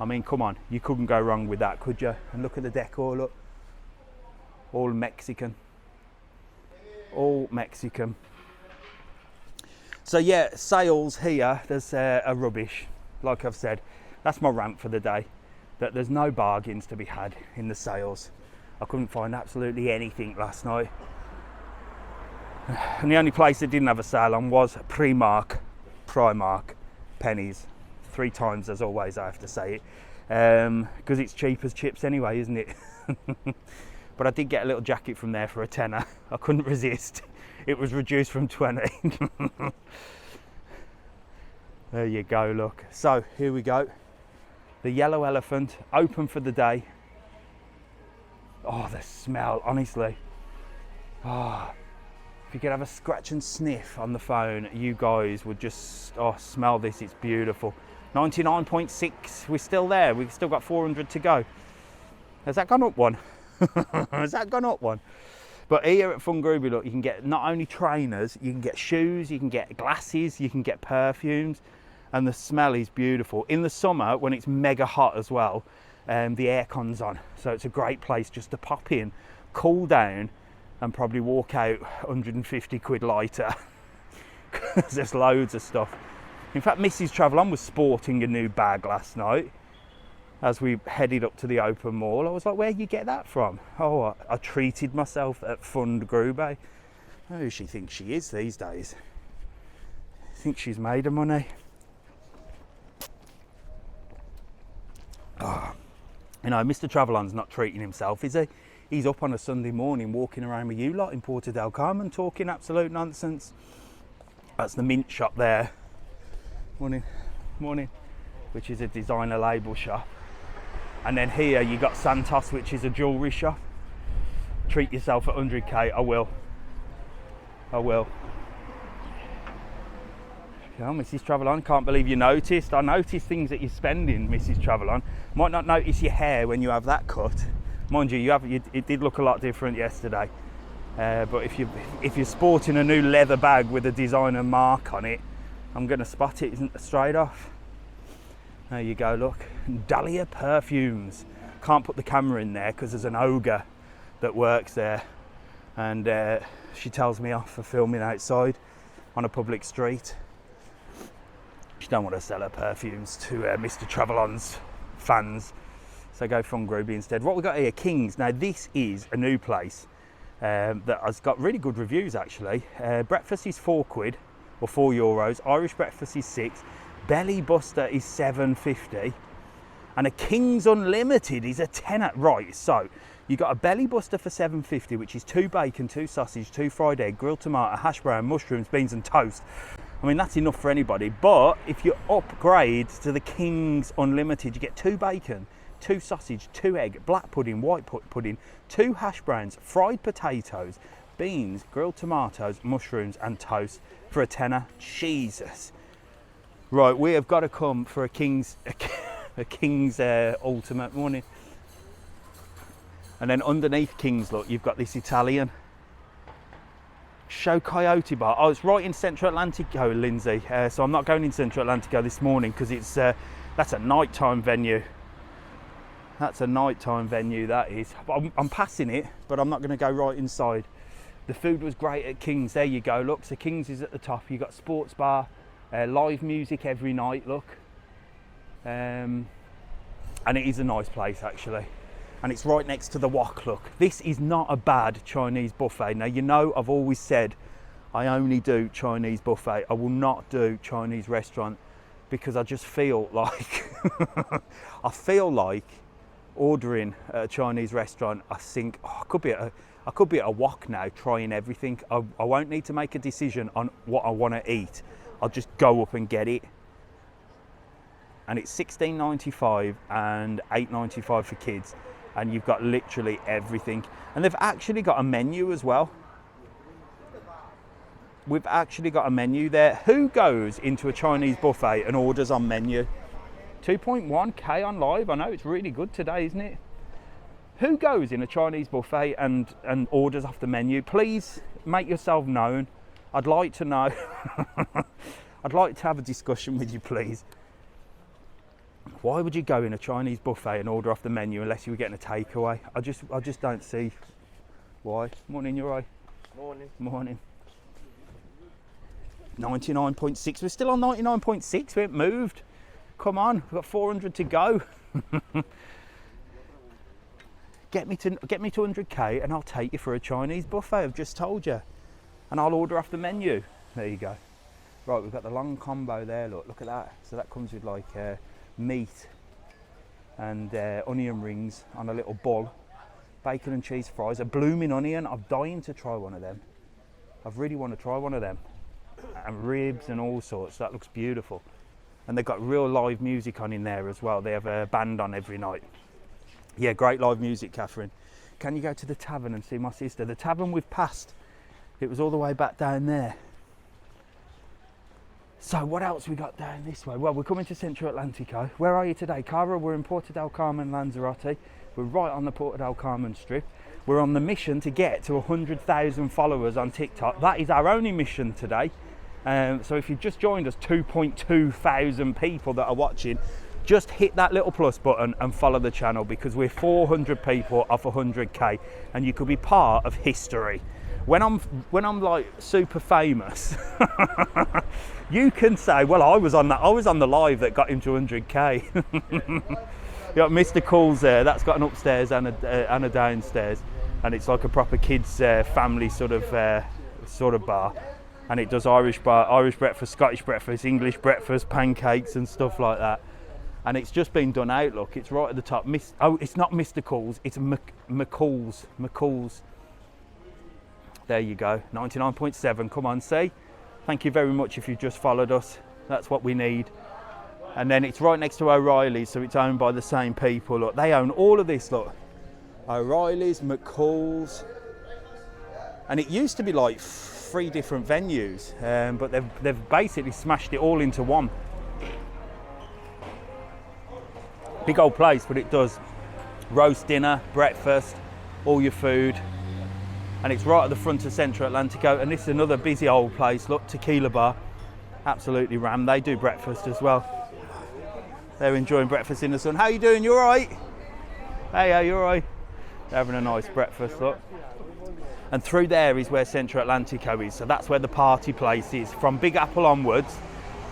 A: I mean, come on, you couldn't go wrong with that, could you? And look at the decor, look, all Mexican, all Mexican. So yeah, sales here, there's a rubbish. Like I've said, that's my rant for the day. That there's no bargains to be had in the sales. I couldn't find absolutely anything last night. And the only place that didn't have a sale on was Primark, Pennies. 3 times as always, I have to say it. Because it's cheap as chips anyway, isn't it? But I did get a little jacket from there for a tenner. I couldn't resist. It was reduced from 20. There you go, look. So here we go. The Yellow Elephant, open for the day. Oh, the smell, honestly. Oh, if you could have a scratch and sniff on the phone, you guys would just, smell this, it's beautiful. 99.6, we're still there. We've still got 400 to go. Has that gone up one? Has that gone up one? But here at Fungroovy, look, you can get not only trainers, you can get shoes, you can get glasses, you can get perfumes, and the smell is beautiful. In the summer, when it's mega hot as well, the aircon's on, so it's a great place just to pop in, cool down, and probably walk out 150 quid lighter. Because there's loads of stuff. In fact, Mrs. Travel On was sporting a new bag last night as we headed up to the open mall. I was like, where'd you get that from? Oh, I treated myself at Fungroovy. Who she thinks she is these days? I think she's made her money. You know, Mr. Travelon's not treating himself, is he? He's up on a Sunday morning walking around with you lot in Puerto Del Carmen talking absolute nonsense. That's the mint shop there. Morning, morning. Which is a designer label shop. And then here you got Santos, which is a jewellery shop. Treat yourself at 100k, I will. I will. Yeah, Mrs. Travelon, can't believe you noticed. I noticed things that you're spending, Mrs. Travelon. Might not notice your hair when you have that cut. Mind you, it did look a lot different yesterday. But if you're sporting a new leather bag with a designer mark on it, I'm going to spot it, isn't it, straight off. There you go, look. Dahlia Perfumes. Can't put the camera in there because there's an ogre that works there. And she tells me off for filming outside on a public street. She don't want to sell her perfumes to Mr. Travelon's fans, so go from Groovy instead. What we got here, Kings. Now this is a new place that has got really good reviews actually. Breakfast is £4 or €4. Irish breakfast is 6. Belly Buster is $7.50, and a Kings Unlimited is a tenner. Right, so you got a Belly Buster for $7.50, which is 2 bacon, 2 sausage, 2 fried egg, grilled tomato, hash brown, mushrooms, beans, and toast. I mean, that's enough for anybody. But if you upgrade to the Kings Unlimited, you get 2 bacon, 2 sausage, 2 egg, black pudding, white pudding, 2 hash browns, fried potatoes, beans, grilled tomatoes, mushrooms, and toast for a tenner. Jesus. Right, we have got to come for a King's Ultimate. Morning. And then underneath King's, look, you've got this Italian Show Coyote Bar. Oh, it's right in Central Atlantico, Lindsay. So I'm not going in Central Atlantico this morning because it's that's a nighttime venue. That's a nighttime venue, that is. I'm passing it, but I'm not going to go right inside. The food was great at King's. There you go. Look, so King's is at the top. You got sports bar, live music every night. Look, and it is a nice place actually. And it's right next to the wok. Look, this is not a bad Chinese buffet. Now, you know, I've always said I only do Chinese buffet. I will not do Chinese restaurant because I just feel like I feel like ordering at a Chinese restaurant. I think I could be at a wok now trying everything. I won't need to make a decision on what I want to eat. I'll just go up and get it. And it's $16.95 and $8.95 for kids. And you've got literally everything. And they've actually got a menu as well. We've actually got a menu there. Who goes into a Chinese buffet and orders on menu? 2.1k on live. I know it's really good today, isn't it? Who goes in a Chinese buffet and orders off the menu? Please make yourself known. I'd like to know. I'd like to have a discussion with you, please. Why would you go in a Chinese buffet and order off the menu unless you were getting a takeaway? I just don't see why. Morning, you're right.
E: Morning.
A: Morning. 99.6. We're still on 99.6. We haven't moved. Come on, we've got 400 to go. Get me to 100k and I'll take you for a Chinese buffet. I've just told you, and I'll order off the menu. There you go. Right, we've got the long combo there. Look at that. So that comes with like meat and onion rings on a little ball, bacon and cheese fries, a blooming onion. I'm dying to try one of them. I really want to try one of them, and ribs and all sorts. That looks beautiful. And they've got real live music on in there as well. They have a band on every night. Yeah, great live music, Catherine. Can you go to the tavern and see my sister? The tavern we've passed, it was all the way back down there. So what else we got down this way? Well, we're coming to Central Atlantico. Where are you today? Cara, we're in Puerto Del Carmen, Lanzarote. We're right on the Puerto Del Carmen Strip. We're on the mission to get to 100,000 followers on TikTok. That is our only mission today. So if you've just joined us, 2.2 thousand people that are watching, just hit that little plus button and follow the channel because we're 400 people off 100k and you could be part of history. When I'm like super famous, you can say, well, I was on the live that got him to 100k. You got Mr. Cool's there. That's got an upstairs and a downstairs, and it's like a proper kids family sort of bar. And it does Irish breakfast, Scottish breakfast, English breakfast, pancakes and stuff like that. and it's just been done out. Look, it's right at the top. Oh, it's not Mr. Cool's, it's McCool's. There you go, 99.7. Come on, see. Thank you very much if you've just followed us. That's what we need. And then it's right next to O'Reilly's, so it's owned by the same people. Look, they own all of this. Look, O'Reilly's, McCool's, and it used to be like 3 different venues, but they've basically smashed it all into one. Big old place, but it does roast dinner, breakfast, all your food. And it's right at the front of Centro Atlantico. And this is another busy old place. Look, Tequila Bar, absolutely rammed. They do breakfast as well. They're enjoying breakfast in the sun. How you doing? You all right? Hey, you all right? They're having a nice breakfast, look. And through there is where Centro Atlantico is. So that's where the party place is. From Big Apple onwards,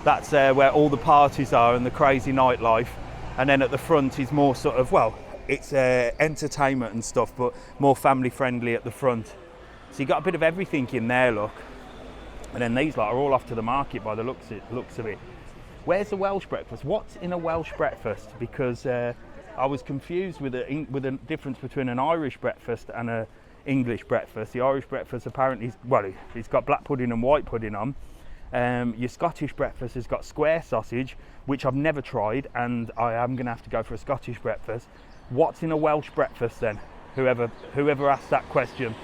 A: that's where all the parties are and the crazy nightlife. And then at the front is more sort of, well, it's entertainment and stuff, but more family friendly at the front. So you got a bit of everything in there, look. And then these lot are all off to the market by the looks of it. Where's the Welsh breakfast? What's in a Welsh breakfast? Because I was confused with the difference between an Irish breakfast and a English breakfast. The Irish breakfast apparently, well, it's got black pudding and white pudding on. Your Scottish breakfast has got square sausage, which I've never tried, and I am going to have to go for a Scottish breakfast. What's in a Welsh breakfast then? Whoever asked that question.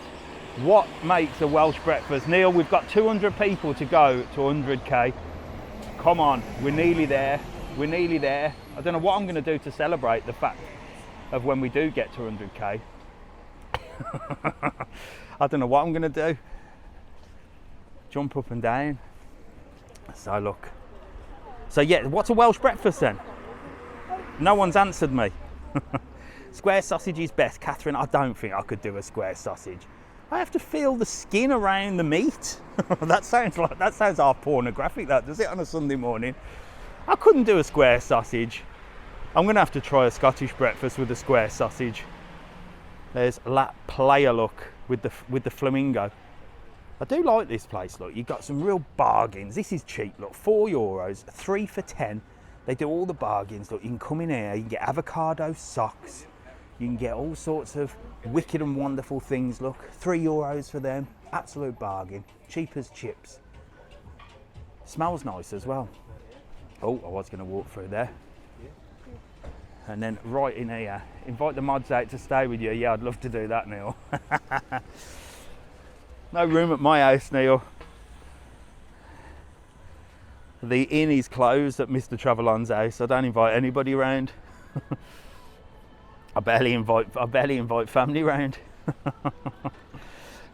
A: What makes a Welsh breakfast? Neil, we've got 200 people to go to 100k. Come on, we're nearly there. We're nearly there. I don't know what I'm going to do to celebrate the fact of when we do get to 100k. I don't know what I'm going to do. Jump up and down. So look. So yeah, what's a Welsh breakfast then? No one's answered me. Square sausage is best. Catherine, I don't think I could do a square sausage. I have to feel the skin around the meat. that sounds half pornographic, that, does it, on a Sunday morning? I couldn't do a square sausage. I'm going to have to try a Scottish breakfast with a square sausage. There's La Playa, look, with the flamingo. I do like this place, look. You've got some real bargains. This is cheap, look, €4, 3 for 10. They do all the bargains, look. You can come in here, you can get avocado socks. You can get all sorts of wicked and wonderful things, look. €3 for them, absolute bargain. Cheap as chips. Smells nice as well. Oh, I was going to walk through there. And then right in here, invite the mods out to stay with you. Yeah, I'd love to do that, Neil. No room at my house, Neil. The inn is closed at Mr. Travelon's house. I don't invite anybody around. I barely invite family round.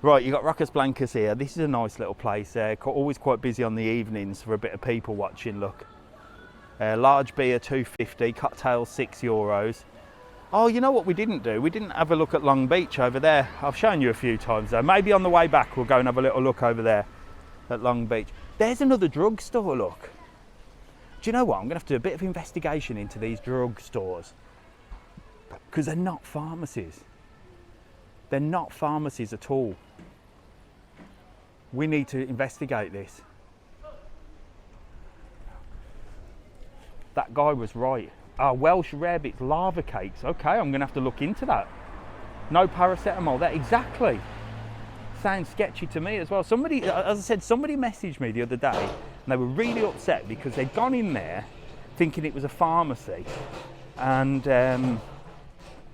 A: Right, you got Roccas Blancas here. This is a nice little place. Always quite busy on the evenings for a bit of people watching. Look, large beer €2.50, cocktails €6. Oh, you know what we didn't do? We didn't have a look at Long Beach over there. I've shown you a few times though. Maybe on the way back we'll go and have a little look over there at Long Beach. There's another drugstore, look. Do you know what? I'm going to have to do a bit of investigation into these drugstores. Because they're not pharmacies. They're not pharmacies at all. We need to investigate this. That guy was right. Welsh rarebits, lava cakes. Okay, I'm going to have to look into that. No paracetamol. That exactly. Sounds sketchy to me as well. Somebody, as I said, somebody messaged me the other day and they were really upset because they'd gone in there thinking it was a pharmacy, and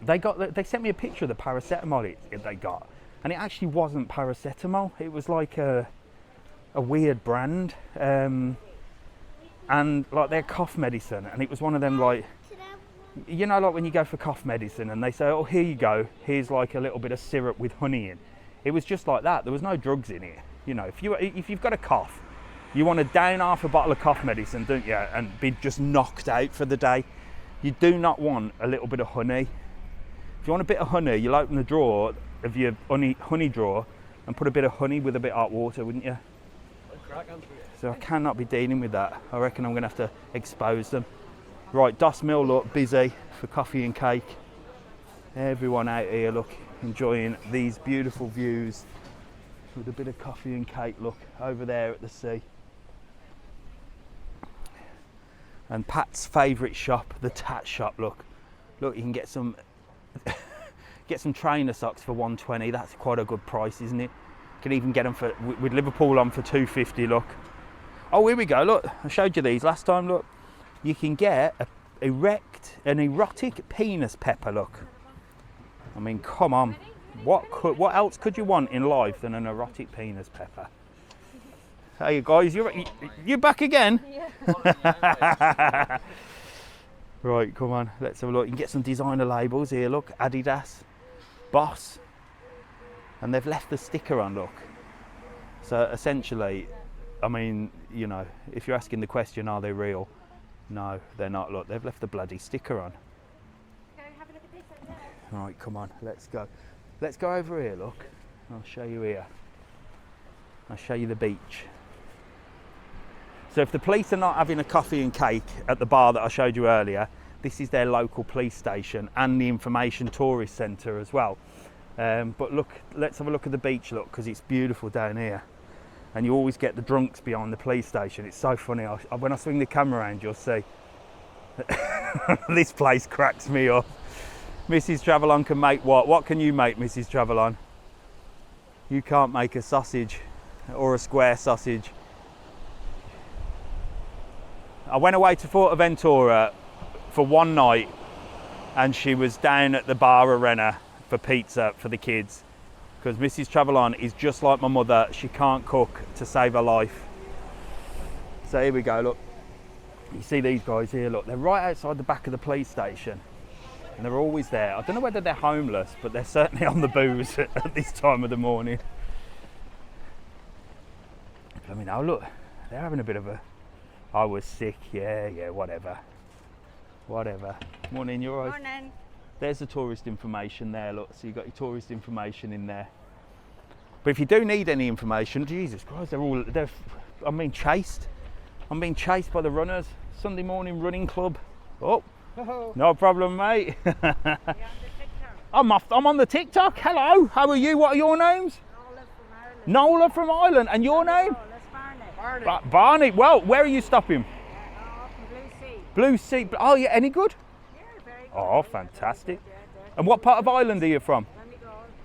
A: they sent me a picture of the paracetamol they got, and it actually wasn't paracetamol. It was like a weird brand, and like their cough medicine, and it was one of them, like, you know, like when you go for cough medicine and they say, oh, here you go, here's like a little bit of syrup with honey in. It was just like that. There was no drugs in it. You know, if you've got a cough, you want to down half a bottle of cough medicine, don't you, and be just knocked out for the day. You do not want a little bit of honey. If you want a bit of honey, you'll open the drawer of your honey drawer and put a bit of honey with a bit of hot water, wouldn't you? So I cannot be dealing with that. I reckon I'm going to have to expose them. Right, Doss Mill, look, busy for coffee and cake. Everyone out here, look, enjoying these beautiful views with a bit of coffee and cake, look, over there at the sea. And Pat's favourite shop, the tat shop. Look, you can get some trainer socks for $120. That's quite a good price, isn't it? You can even get them for with Liverpool on for $250. Look. Oh, here we go. Look, I showed you these last time. Look, you can get an erotic penis pepper. Look, I mean, come on. What else could you want in life than an erotic penis pepper? Hey guys, you back again?
D: Yeah.
A: Right, come on, let's have a look. You can get some designer labels here. Look, Adidas, Boss, and they've left the sticker on. Look, so essentially, I mean, you know, if you're asking the question, are they real? No, they're not. Look, they've left the bloody sticker on.
D: Go have a look at this over there.
A: Right, come on, let's go. Let's go over here. Look, I'll show you here. I'll show you the beach. So if the police are not having a coffee and cake at the bar that I showed you earlier, this is their local police station and the information tourist centre as well. But look, let's have a look at the beach, look, because it's beautiful down here. And you always get the drunks behind the police station. It's so funny. When I swing the camera around, you'll see. This place cracks me up. Mrs. Travelon can make what? What can you make, Mrs. Travelon? You can't make a sausage or a square sausage. I went away to Fuerteventura for one night and she was down at the Bar Arena for pizza for the kids because Mrs. Travelon is just like my mother. She can't cook to save her life. So here we go, look. You see these guys here, look. They're right outside the back of the police station and they're always there. I don't know whether they're homeless, but they're certainly on the booze at this time of the morning. I mean, oh look, they're having a bit of a... I was sick, yeah, whatever. Morning, you all right?
D: Morning.
A: There's the tourist information there, look, so you've got your tourist information in there. But if you do need any information, Jesus Christ, I'm being chased. I'm being chased by the runners. Sunday morning running club. Oh, no problem, mate. I'm on the TikTok. Hello, how are you? What are your names? Nola from Ireland. And your name? Barney. Well, where are you stopping? Blue Sea. Oh, yeah, any good?
D: Yeah, very good.
A: Oh, fantastic. And what part of Ireland are you from?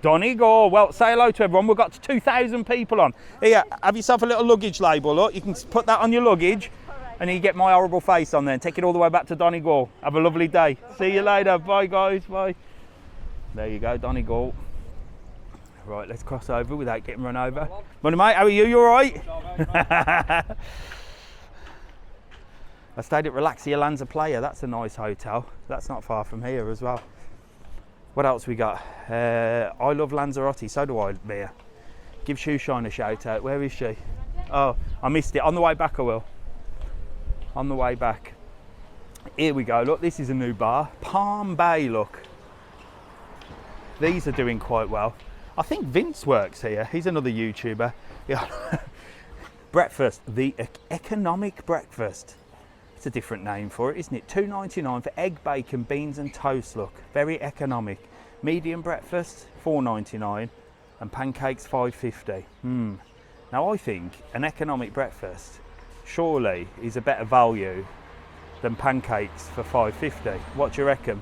A: Donegal. Well, say hello to everyone. We've got 2,000 people on. Here, have yourself a little luggage label. Look, you can put that on your luggage and you get my horrible face on there and take it all the way back to Donegal. Have a lovely day. See you later. Bye, guys. Bye. There you go, Donegal. Right, let's cross over without getting run over. Morning, mate. How are you? You all right? I stayed at Relaxia Lanzarote. That's a nice hotel. That's not far from here as well. What else we got? I love Lanzarote. So do I, Mia. Give Shoeshine a shout out. Where is she? Oh, I missed it. On the way back, I will. On the way back. Here we go. Look, this is a new bar. Palm Bay, look. These are doing quite well. I think Vince works here. He's another YouTuber. Yeah. Breakfast, the economic breakfast. It's a different name for it, isn't it? $2.99 for egg, bacon, beans and toast, look. Very economic. Medium breakfast, $4.99 and pancakes, $5.50. Now I think an economic breakfast surely is a better value than pancakes for $5.50. What do you reckon?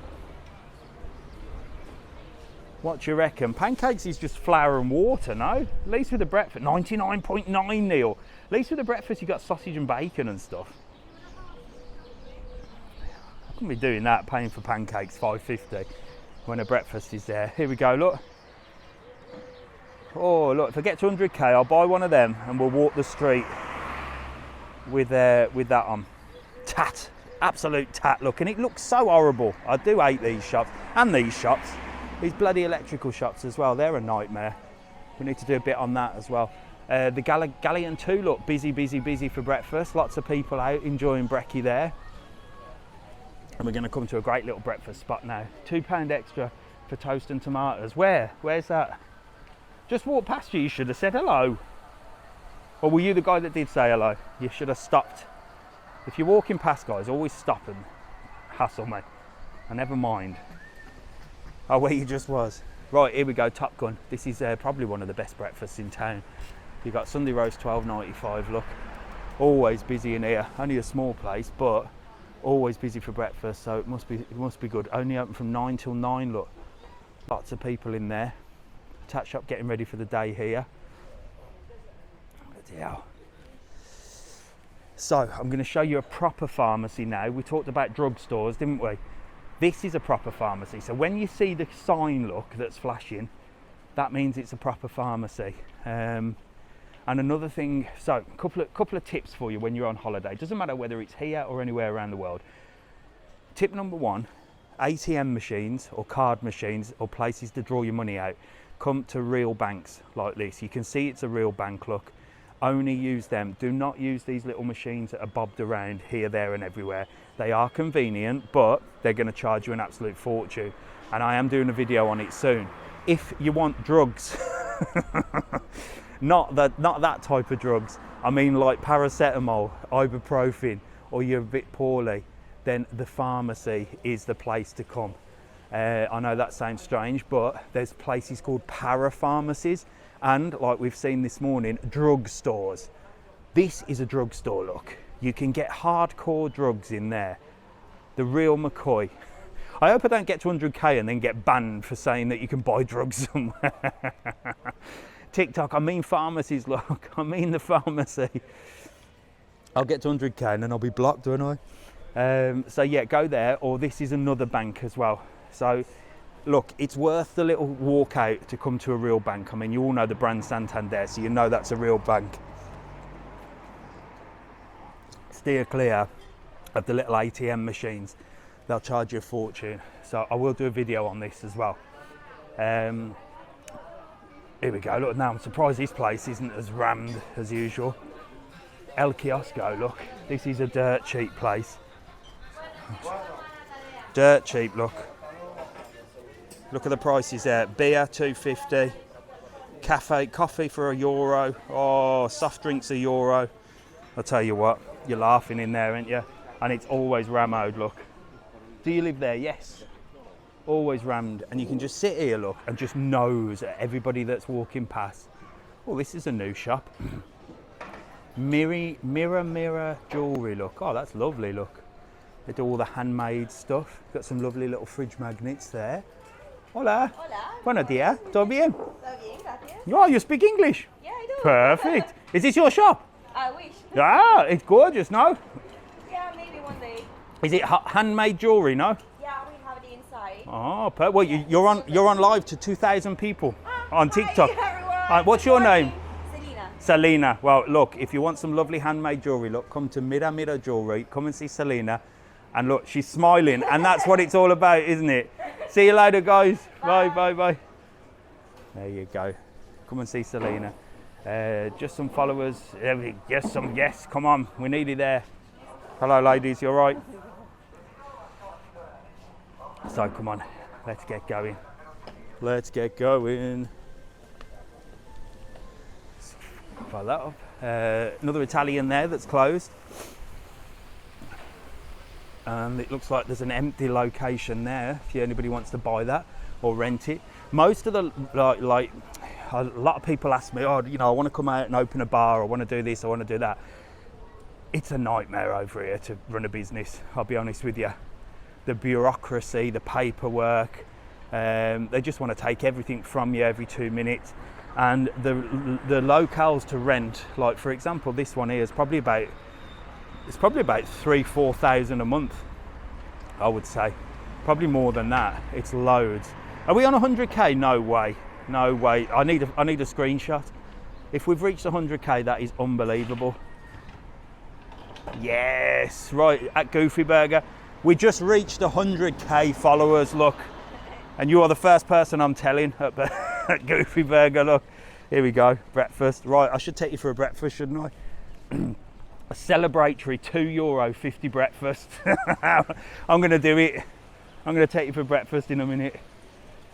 A: What do you reckon? Pancakes is just flour and water, no? At least with the breakfast, 99.9 Neil. At least with the breakfast you got sausage and bacon and stuff. I couldn't be doing that, paying for pancakes $5.50 when a breakfast is there. Here we go, look. Oh, look, if I get to 100k, I'll buy one of them and we'll walk the street with that on. Tat, absolute tat look, and it looks so horrible. I do hate these shops, and these shops. These bloody electrical shops as well, they're a nightmare. We need to do a bit on that as well. The Galleon 2, look, busy for breakfast. Lots of people out enjoying brekkie there. And we're going to come to a great little breakfast spot now. £2 extra for toast and tomatoes. Where's that? Just walked past you, you should have said hello. Or were you the guy that did say hello? You should have stopped. If you're walking past, guys, always stop and hassle me. I never mind. Oh, where you just was. Right, here we go, Top Gun. This is probably one of the best breakfasts in town. You've got Sunday roast, $12.95, look. Always busy in here. Only a small place, but always busy for breakfast, so it must be good. Only open from 9 till 9. Look, lots of people in there. Tat shop getting ready for the day here. Bloody hell. So I'm going to show you a proper pharmacy now. We talked about drugstores, didn't we? This is a proper pharmacy. So when you see the sign, look, that's flashing, that means it's a proper pharmacy. And another thing, so couple of tips for you when you're on holiday. Doesn't matter whether it's here or anywhere around the world. Tip number 1, ATM machines or card machines or places to draw your money out, come to real banks like this. You can see it's a real bank, look. Only use them. Do not use these little machines that are bobbed around here, there and everywhere. They are convenient, but they're going to charge you an absolute fortune. And I am doing a video on it soon. If you want drugs, not that type of drugs, I mean like paracetamol, ibuprofen, or you're a bit poorly, then the pharmacy is the place to come. I know that sounds strange, but there's places called parapharmacies, and like we've seen this morning, drugstores. This is a drugstore, look. You can get hardcore drugs in there. The real McCoy. I hope I don't get to 100k and then get banned for saying that you can buy drugs somewhere. TikTok, I mean pharmacies, look. I mean the pharmacy. I'll get to 100k and then I'll be blocked, won't I? So yeah, go there, or this is another bank as well. So look, it's worth the little walk out to come to a real bank. I mean, you all know the brand Santander, so you know that's a real bank. Steer clear of the little ATM machines. They'll charge you a fortune. So I will do a video on this as well. Here we go. Look, now I'm surprised this place isn't as rammed as usual. El Kiosco, look. This is a dirt cheap place. Dirt cheap, look. Look at the prices there. Beer, €2.50. Coffee for €1. Oh, soft drinks €1. I'll tell you what, you're laughing in there, aren't you? And it's always rammed, look. Do you live there? Yes. Always rammed. And you can just sit here, look, and just nose at everybody that's walking past. Oh, this is a new shop. Mirror jewellery, look. Oh, that's lovely, look. They do all the handmade stuff. Got some lovely little fridge magnets there. Hola.
D: Hola.
A: Buenos días. ¿Todo bien?
D: Todo bien, gracias.
A: Oh, you speak English?
D: Yeah, I do.
A: Perfect. Is this your shop?
D: I wish.
A: Ah, it's gorgeous, no?
D: Yeah, maybe one day.
A: Is it handmade jewellery, no?
D: Yeah, we have it inside.
A: Oh, well, you're on live to 2,000 people on TikTok.
D: Hi, everyone.
A: What's your
D: Good
A: name?
D: morning. Selena.
A: Selena. Well, look, if you want some lovely handmade jewellery, look, come to Mira Jewellery. Come and see Selena. And look, she's smiling, and that's what it's all about, isn't it? See you later, guys. Bye, bye, bye. There you go. Come and see Selena. Just some followers. Yes, come on. We need it there. Hello, ladies. You all right? So, come on. Let's get going. Let's get going. Fire that up. Another Italian there that's closed. And it looks like there's an empty location there if anybody wants to buy that or rent it. Most of the, like a lot of people ask me, oh, you know, I want to come out and open a bar, I want to do this, I want to do that. It's a nightmare over here to run a business, I'll be honest with you. The bureaucracy, the paperwork, they just want to take everything from you every 2 minutes. And the locales to rent, like for example, this one here is probably about 3,000-4,000 a month, I would say. Probably more than that. It's loads. Are we on 100k? No way. No way. I need a screenshot. If we've reached 100k, that is unbelievable. Yes, right, at Goofy Burger. We just reached 100k followers, look. And you are the first person I'm telling at Goofy Burger, look. Here we go, breakfast. Right, I should take you for a breakfast, shouldn't I? A celebratory €2.50 breakfast. I'm going to do it. I'm going to take you for breakfast in a minute.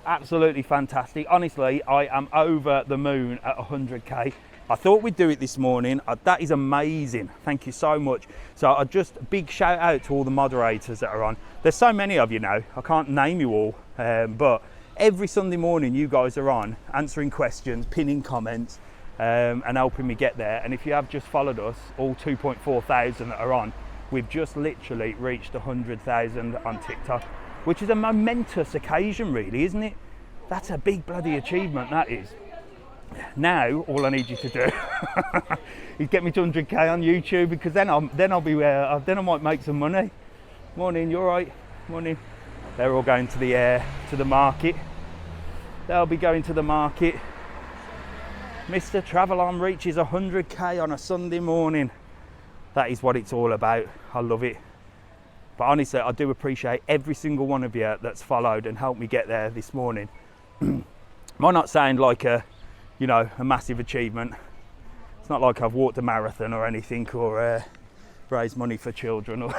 A: Absolutely fantastic. Honestly, I am over the moon at 100k. I thought we'd do it this morning. That is amazing. Thank you so much. So a big shout out to all the moderators that are on. There's so many of you now. I can't name you all, but every Sunday morning you guys are on answering questions, pinning comments, and helping me get there. And if you have just followed us, all 2,400 that are on, we've just literally reached 100,000 on TikTok, which is a momentous occasion really, isn't it? That's a big bloody achievement, that is. Now, all I need you to do is get me to 100k on YouTube, because then I might make some money. Morning, you all right? Morning. They're all going to the market. They'll be going to the market. Mr. Travel On reaches 100k on a Sunday morning. That is what it's all about. I love it. But honestly, I do appreciate every single one of you that's followed and helped me get there this morning. Might not sound like a massive achievement. It's not like I've walked a marathon or anything, or raised money for children.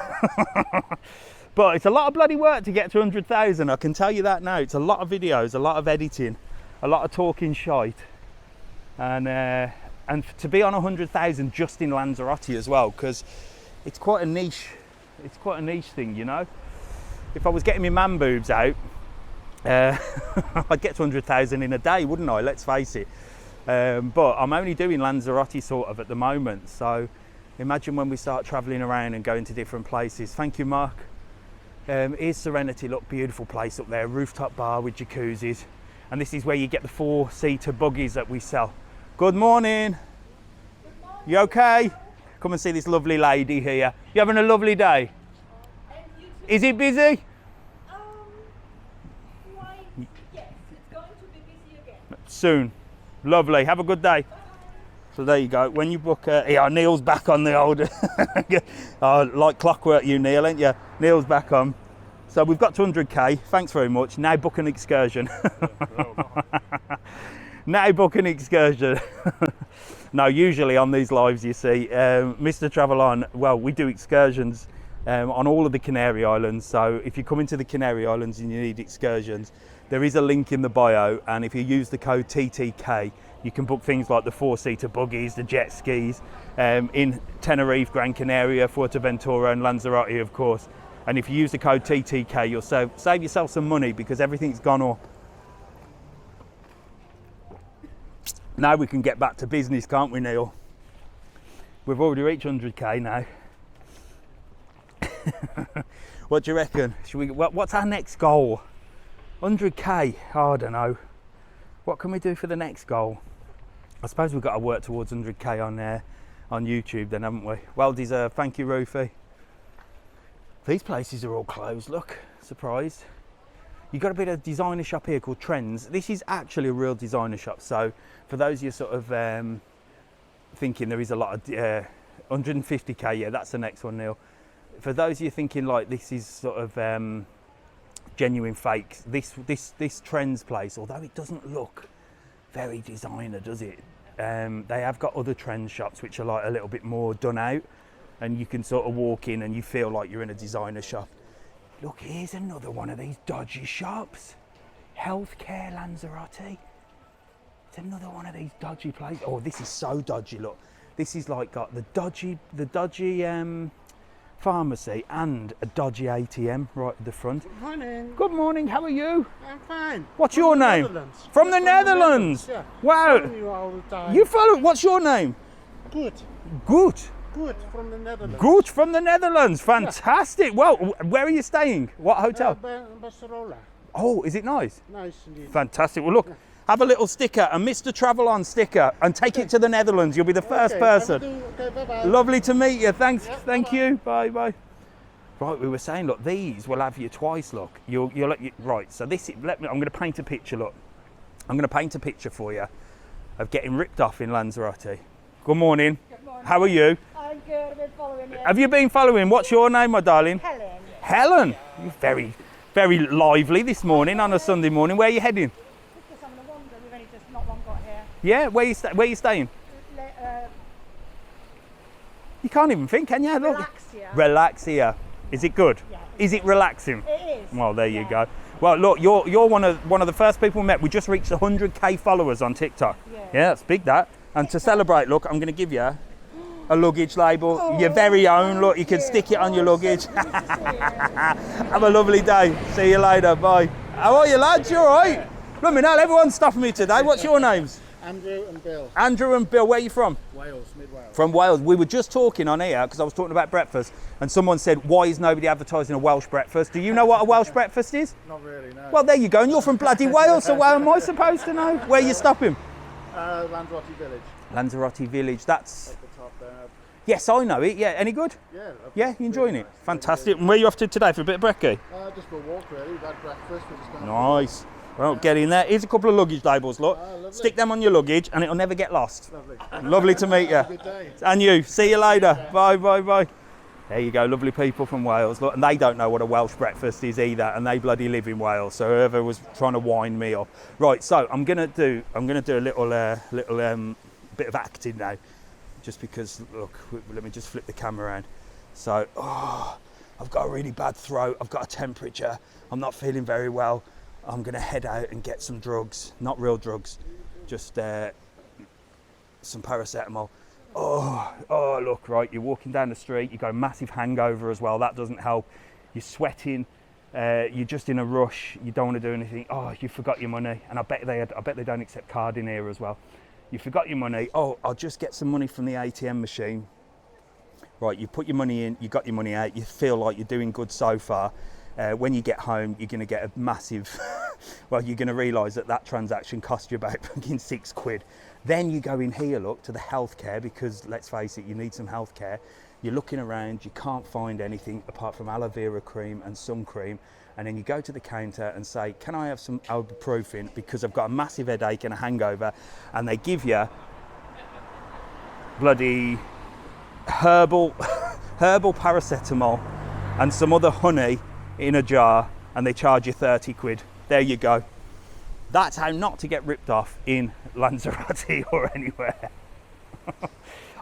A: But it's a lot of bloody work to get to 100,000. I can tell you that now. It's a lot of videos, a lot of editing, a lot of talking shite. And to be on 100,000 just in Lanzarote as well, because it's quite a niche thing, you know. If I was getting my man boobs out, I'd get to 100,000 in a day, wouldn't I? Let's face it. But I'm only doing Lanzarote sort of at the moment, so imagine when we start travelling around and going to different places. Thank you, Mark. Here's Serenity, look, beautiful place up there, rooftop bar with jacuzzis, and this is where you get the 4-seater buggies that we sell. Good morning. You okay? Come and see this lovely lady here. You having a lovely day? Is it busy?
D: Yes, it's going to be busy again.
A: Soon. Lovely. Have a good day. So there you go. When you book, yeah, Neil's back on the old, like clockwork, you Neil, ain't you? Neil's back on. So we've got to 100k. Thanks very much. Now book an excursion. Now book an excursion. No, usually on these lives, you see, Mr. Travel On, well, we do excursions on all of the Canary Islands. So if you come into the Canary Islands and you need excursions, there is a link in the bio, and if you use the code TTK, you can book things like the 4-seater buggies, the jet skis, in Tenerife, Gran Canaria, Fuerteventura and Lanzarote, of course. And if you use the code TTK, you'll save yourself some money, because everything's gone up. Now we can get back to business, can't we, Neil? We've already reached 100k now. What do you reckon? What's our next goal? 100k? Oh, I don't know. What can we do for the next goal? I suppose we've got to work towards 100k on YouTube then, haven't we? Well deserved. Thank you, Rufy. These places are all closed, look. Surprised. You've got a bit of designer shop here called Trends. This is actually a real designer shop. So for those of you sort of thinking there is a lot of 150k, yeah, that's the next one, Neil. For those of you thinking like this is sort of genuine fakes, this Trends place, although it doesn't look very designer, does it? They have got other Trends shops which are like a little bit more done out, and you can sort of walk in and you feel like you're in a designer shop. Look, here's another one of these dodgy shops. Healthcare Lanzarote. It's another one of these dodgy places. Oh, this is so dodgy, look. This is like got the dodgy pharmacy and a dodgy ATM right at the front.
E: Good morning.
A: Good morning, how are you?
E: I'm fine.
A: What's your name?
E: Netherlands.
A: From the Netherlands?
E: Yeah.
A: Wow.
E: Follow you all the time.
A: You follow, what's your name?
E: Good.
A: Good.
E: Good from the Netherlands.
A: Good from the Netherlands, fantastic. Yeah. Well, where are you staying? What hotel?
E: Barcelona.
A: Oh, is it nice?
E: Nice indeed.
A: Fantastic. Well, look, have a little sticker, a Mr. Travel On sticker, and take it to the Netherlands. You'll be the first person.
E: Okay, bye-bye.
A: Lovely to meet you. Thanks.
E: Yep,
A: Thank
E: bye-bye.
A: you. Bye bye. Right, we were saying, look, these will have you twice. Look, right. So this, I'm going to paint a picture. Look, I'm going to paint a picture for you of getting ripped off in Lanzarote. Good morning.
D: Good morning.
A: How are you?
D: I'm good. I've been following you.
A: Have you been following? What's your name, my darling?
D: Helen.
A: Helen. You're very, very lively this morning on a Sunday morning. Where are you heading?
D: Just having a wander. We've only just not long got here.
A: Yeah, where you staying? You can't even think, can you? Look.
D: Relaxia.
A: Relaxia. Is it good?
D: Yeah.
A: Is it relaxing?
D: It is.
A: Well, there you go. Well, look, you're one of the first people we met. We just reached 100k followers on TikTok.
D: Yeah.
A: That's big, that. And to celebrate, look, I'm going to give you a luggage label, your very own. Look, you can stick it on your luggage. Have a lovely day. See you later. Bye. How are you, lads? You all right? Blooming hell, everyone's stopping me today. What's your names?
E: Andrew and Bill.
A: Andrew and Bill, where are you from?
E: Wales, mid-Wales.
A: From Wales. We were just talking on here because I was talking about breakfast, and someone said, why is nobody advertising a Welsh breakfast? Do you know what a Welsh breakfast is?
E: Not really, no.
A: Well, there you go, and you're from bloody Wales, so why am I supposed to know? Where are you stopping?
E: Lanzarote Village.
A: Lanzarote Village, that's...
E: At the top there.
A: Yes, I know it, yeah. Any good?
E: Yeah. lovely.
A: Yeah, you enjoying
E: Really
A: it?
E: nice.
A: Fantastic. And where are you off to today for a bit of brekkie?
E: Just for a walk, really. We've had breakfast. We're just going
A: Nice. Well, get in there. Here's a couple of luggage labels, look.
E: lovely.
A: Stick them on your luggage and it'll never get lost.
E: Lovely.
A: Lovely to meet you.
E: Good day.
A: And you. See you later. Bye, bye, bye. There you go, lovely people from Wales. Look, and they don't know what a Welsh breakfast is either, and they bloody live in Wales. So whoever was trying to wind me up. Right, so I'm gonna do a little bit of acting now, just because. Look, let me just flip the camera around. So, I've got a really bad throat. I've got a temperature. I'm not feeling very well. I'm gonna head out and get some drugs, not real drugs, just some paracetamol. Oh, look, right, you're walking down the street, you've got a massive hangover as well, that doesn't help. You're sweating, you're just in a rush, you don't want to do anything. Oh, you forgot your money, and I bet they don't accept card in here as well. You forgot your money. Oh, I'll just get some money from the ATM machine. Right, you put your money in, you got your money out, you feel like you're doing good so far. When you get home, you're going to get a massive, well, you're going to realise that transaction cost you about fucking £6. Then you go in here, look, to the healthcare, because let's face it, you need some healthcare. You're looking around, you can't find anything apart from aloe vera cream and sun cream. And then you go to the counter and say, can I have some ibuprofen because I've got a massive headache and a hangover? And they give you bloody herbal paracetamol and some other honey in a jar, and they charge you £30. There you go. That's how not to get ripped off in Lanzarote or anywhere.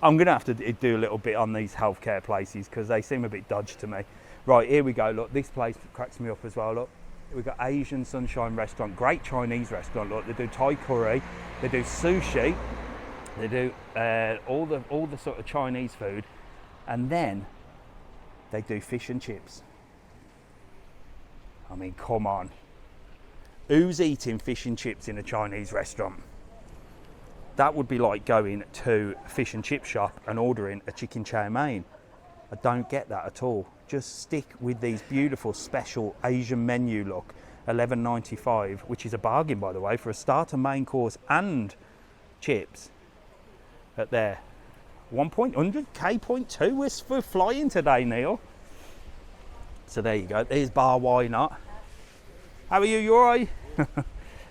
A: I'm gonna have to do a little bit on these healthcare places because they seem a bit dodgy to me. Right, here we go. Look, this place cracks me up as well. Look, we've got Asian Sunshine Restaurant, great Chinese restaurant. Look, they do Thai curry, they do sushi, they do all the sort of Chinese food, and then they do fish and chips. I mean, come on. Who's eating fish and chips in a Chinese restaurant? That would be like going to a fish and chip shop and ordering a chicken chow mein. I don't get that at all. Just stick with these beautiful special Asian menu, look, $11.95, which is a bargain, by the way, for a starter, main course and chips at there. 1.100K.2, we're flying today, Neil. So there you go, there's Bar Why Not. How are you, you all right?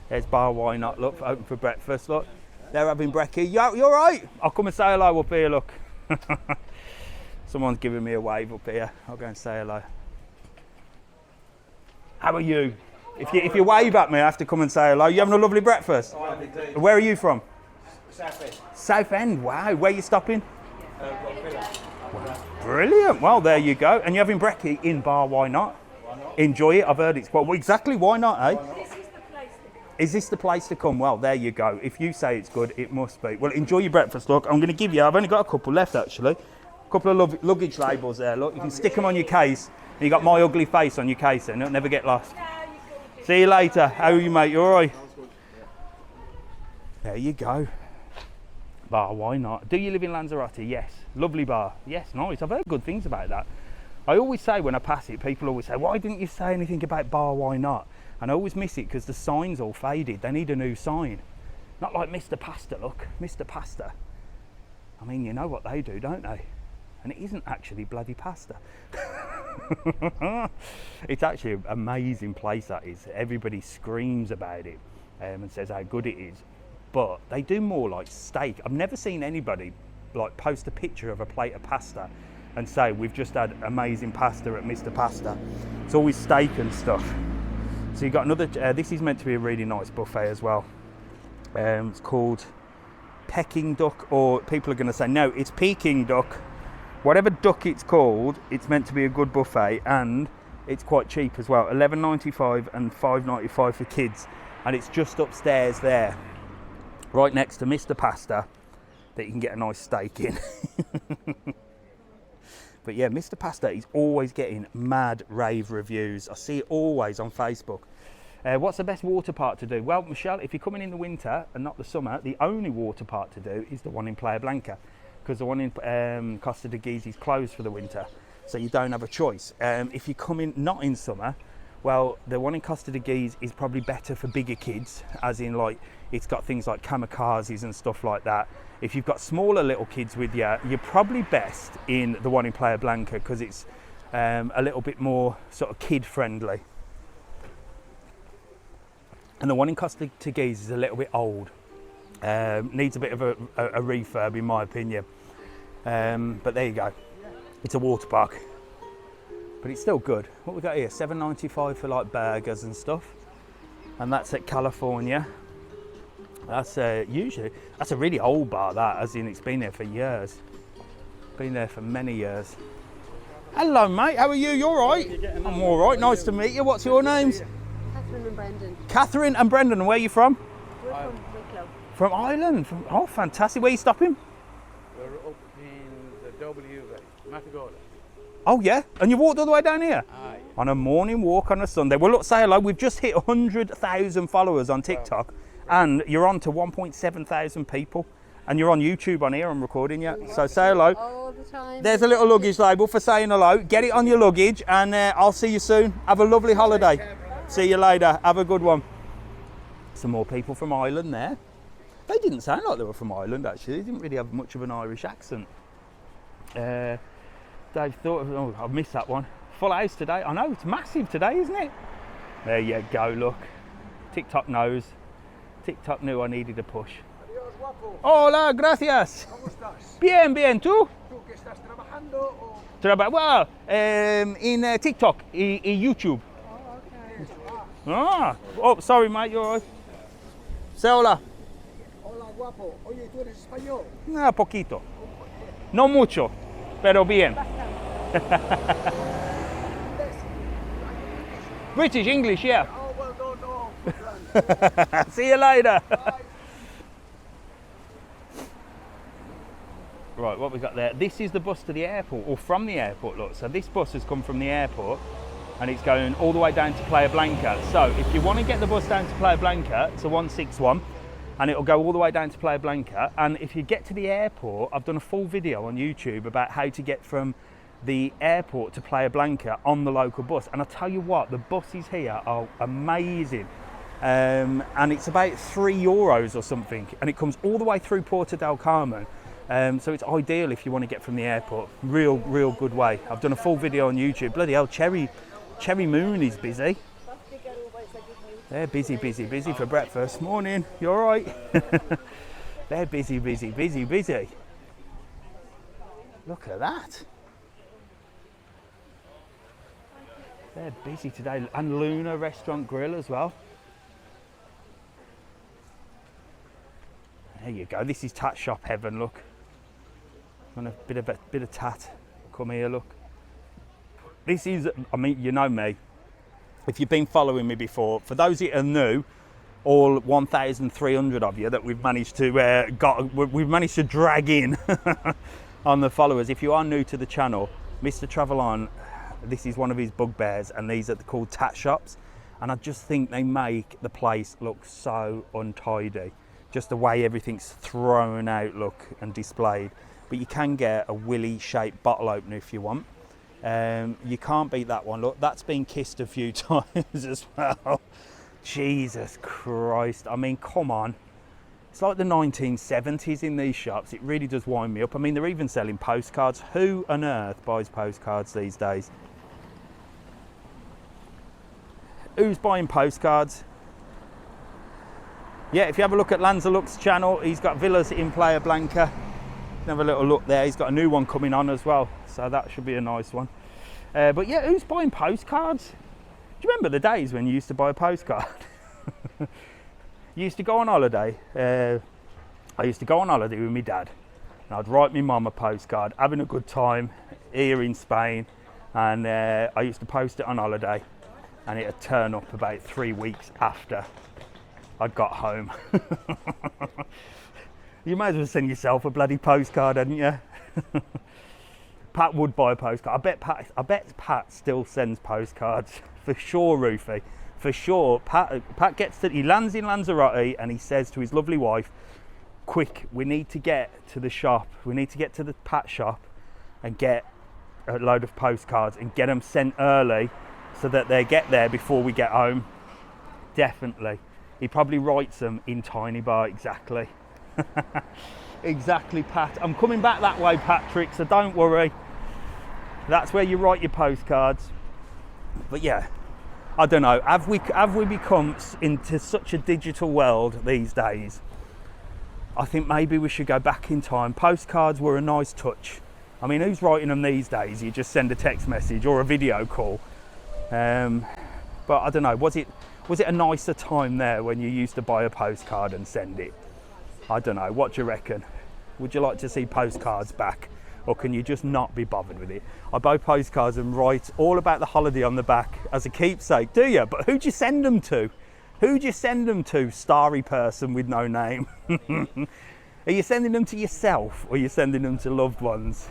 A: There's Bar Why Not, look, open for breakfast, look. They're having brekkie. You all right? I'll come and say hello up here, look. Someone's giving me a wave up here. I'll go and say hello. How are you? If you wave at me, I have to come and say hello. You having a lovely breakfast? Where are you from?
F: Southend.
A: Southend, wow. Where are you stopping? Brilliant. Well, there you go. And you're having brekkie in Bar Why Not? Enjoy it. I've heard it's quite... Well, exactly, why not, eh? Is this the place to come? Well, there you go. If you say it's good, it must be. Well, enjoy your breakfast, look. I'm going to give you... I've only got a couple left, actually. A couple of luggage labels there, look. You can stick them on your case. And you got my ugly face on your case, and it'll never get lost. See you later. How are you, mate? You all right? There you go. Bar Why Not? Do you live in Lanzarote? Yes. Lovely bar. Yes, nice. I've heard good things about that. I always say when I pass it, people always say, why didn't you say anything about Bar Why Not? And I always miss it because the sign's all faded. They need a new sign. Not like Mr. Pasta, look. Mr. Pasta. I mean, you know what they do, don't they? And it isn't actually bloody pasta. It's actually an amazing place, that is. Everybody screams about it and says how good it is. But they do more like steak. I've never seen anybody like post a picture of a plate of pasta and say, we've just had amazing pasta at Mr. Pasta. It's always steak and stuff. So you've got another, this is meant to be a really nice buffet as well. It's called Peking Duck, or people are going to say, no, it's Peking Duck. Whatever duck it's called, it's meant to be a good buffet, and it's quite cheap as well. $11.95 and $5.95 for kids. And it's just upstairs there, right next to Mr. Pasta, that you can get a nice steak in. But yeah, Mr. Pasta is always getting mad rave reviews. I see it always on Facebook. What's the best water park to do? Well, Michelle, if you're coming in the winter and not the summer, the only water park to do is the one in Playa Blanca, because the one in Costa de Guise is closed for the winter, so you don't have a choice. If you come in not in summer, well, the one in Costa de Guise is probably better for bigger kids, as in like it's got things like kamikazes and stuff like that. If you've got smaller little kids with you, you're probably best in the one in Playa Blanca because it's a little bit more sort of kid friendly. And the one in Costa de Guise is a little bit old. Needs a bit of a refurb in my opinion. But there you go. It's a water park. But it's still good. What we got here? $7.95 for like burgers and stuff. And that's at California. That's usually, that's a really old bar that, as in it's been there for years. Been there for many years. Hello mate, how are you? You alright? I'm alright, nice to meet you. What's your names?
F: Catherine and Brendan.
A: Catherine and Brendan, where are you from?
F: We're from Wicklow.
A: From Ireland. Oh, fantastic. Where are you stopping?
B: We're up in the W Bay, Matagorda.
A: Oh, yeah? And you walked all the way down here?
B: Aye.
A: On a morning walk on a Sunday. Well, look, say hello. We've just hit 100,000 followers on TikTok, and you're on to 1.7 thousand people. And you're on YouTube on here, I'm recording you. So say hello.
F: All the time.
A: There's a little luggage label for saying hello. Get it on your luggage, and I'll see you soon. Have a lovely holiday. See you later. Have a good one. Some more people from Ireland there. They didn't sound like they were from Ireland, actually. They didn't really have much of an Irish accent. Dave thought, oh, I've missed that one. Full house today. I know, it's massive today, isn't it? There you go, look. TikTok knows. TikTok knew I needed a push.
E: Adiós, guapo.
A: Hola, gracias.
E: ¿Cómo estás?
A: Bien, bien, ¿tú?
E: ¿Tú qué estás trabajando o...?
A: Well, in TikTok, YouTube. Ah, oh, sorry, mate, you're all right. Say hola.
E: Hola, guapo. Oye, ¿tú eres español?
A: Ah, poquito. No mucho, pero bien. British, English, yeah.
E: Oh, well, no.
A: See you later. Right, what we got there? This is the bus to the airport, or from the airport, look. So this bus has come from the airport, and it's going all the way down to Playa Blanca. So if you want to get the bus down to Playa Blanca, it's a 161, and it'll go all the way down to Playa Blanca. And if you get to the airport, I've done a full video on YouTube about how to get from the airport to Playa Blanca on the local bus. And I tell you what, the buses here are amazing. And it's about €3 or something, and it comes all the way through Puerto Del Carmen. So it's ideal if you want to get from the airport. Real good way. I've done a full video on YouTube. Bloody hell, Cherry Moon is busy. They're busy for breakfast. Morning, you all right? They're busy. Look at that. They're busy today. And Luna Restaurant Grill as well. There you go. This is tat shop heaven, look. And a bit of tat. Come here, look. This is, I mean, you know me. If you've been following me before, for those that are new, all 1,300 of you that we've managed to drag in on the followers. If you are new to the channel, Mr. Travel On, this is one of his bugbears, and these are called tat shops. And I just think they make the place look so untidy. Just the way everything's thrown out, look, and displayed. But you can get a willy-shaped bottle opener if you want. You can't beat that one. Look, that's been kissed a few times as well. Jesus Christ. I mean, come on. It's like the 1970s in these shops. It really does wind me up. I mean, they're even selling postcards. Who on earth buys postcards these days? Who's buying postcards? Yeah, if you have a look at Lanzarote's channel, he's got villas in Playa Blanca. Have a little look there. He's got a new one coming on as well, so that should be a nice one. But yeah, who's buying postcards? Do you remember the days when you used to buy a postcard? You used to go on holiday. I used to go on holiday with my dad, and I'd write my mum a postcard, having a good time here in Spain, and I used to post it on holiday, and it'd turn up about 3 weeks after I'd got home. You might as well send yourself a bloody postcard, hadn't you? Pat would buy a postcard. I bet Pat still sends postcards. For sure, Roofy. for sure. Pat he lands in Lanzarote and he says to his lovely wife, quick, we need to get to the shop. We need to get to the Pat shop and get a load of postcards and get them sent early so that they get there before we get home. Definitely. He probably writes them in tiny bar, exactly. Exactly, Pat. I'm coming back that way, Patrick, so don't worry. That's where you write your postcards. But yeah, I don't know. Have we become into such a digital world these days? I think maybe we should go back in time. Postcards were a nice touch. I mean, who's writing them these days? You just send a text message or a video call. But I don't know. Was it a nicer time there when you used to buy a postcard and send it? I don't know. What do you reckon? Would you like to see postcards back? Or can you just not be bothered with it? I buy postcards and write all about the holiday on the back as a keepsake, do you? But who'd you send them to? Who'd you send them to, starry person with no name? Are you sending them to yourself or are you sending them to loved ones?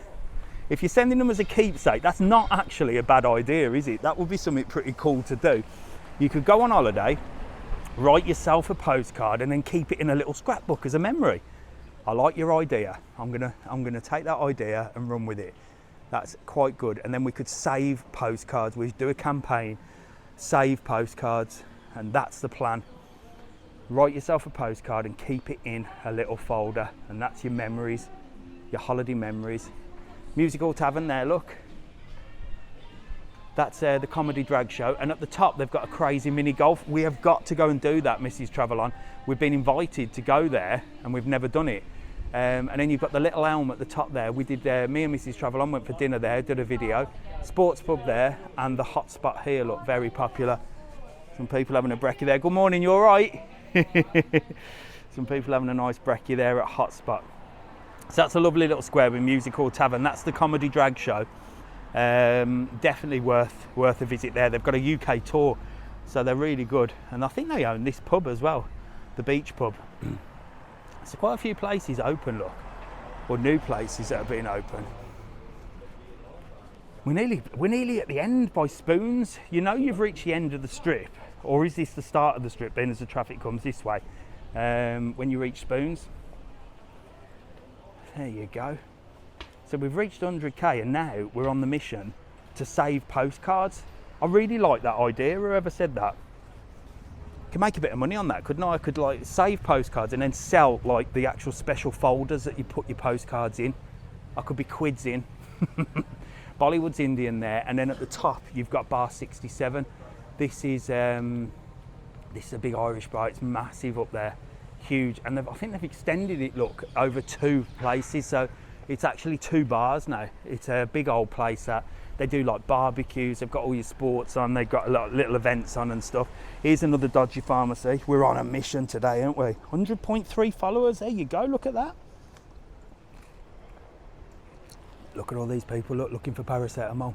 A: If you're sending them as a keepsake, that's not actually a bad idea, is it? That would be something pretty cool to do. You could go on holiday, write yourself a postcard and then keep it in a little scrapbook as a memory. I like your idea. I'm gonna take that idea and run with it. That's quite good. And then we could save postcards. We do a campaign, save postcards, and that's the plan. Write yourself a postcard and keep it in a little folder, and that's your memories, your holiday memories. Musical Tavern there, look. That's the comedy drag show, and at the top they've got a crazy mini golf. We have got to go and do that, Mrs. Travelon. We've been invited to go there and we've never done it. And then you've got the little elm at the top there. We did, me and Mrs. Travelon went for dinner there, did a video. Sports pub there, and the hot spot here, look, very popular. Some people having a brekkie there. Good morning, you all right? Some people having a nice brekkie there at Hot Spot. So that's a lovely little square with Musical Tavern. That's the comedy drag show. Definitely worth a visit there. They've got a UK tour, so they're really good. And I think they own this pub as well, the beach pub. So quite a few places open, look, or new places that have been open. We're nearly at the end by spoons. You know you've reached the end of the strip, or is this the start of the strip then as the traffic comes this way? When you reach spoons. There you go. So we've reached 100k and now we're on the mission to save postcards. I really like that idea, whoever said that. Could make a bit of money on that, couldn't I? I could like save postcards and then sell like the actual special folders that you put your postcards in. I could be quids in. Bollywood's Indian there, and then at the top you've got bar 67. This is a big Irish bar. It's massive up there, huge, and I think they've extended it, look, over 2 places, so it's actually 2 bars now. It's a big old place that they do like barbecues. They've got all your sports on. They've got a lot of little events on and stuff. Here's another dodgy pharmacy. We're on a mission today, aren't we? 100.3 followers. There you go. Look at that. Look at all these people looking for paracetamol.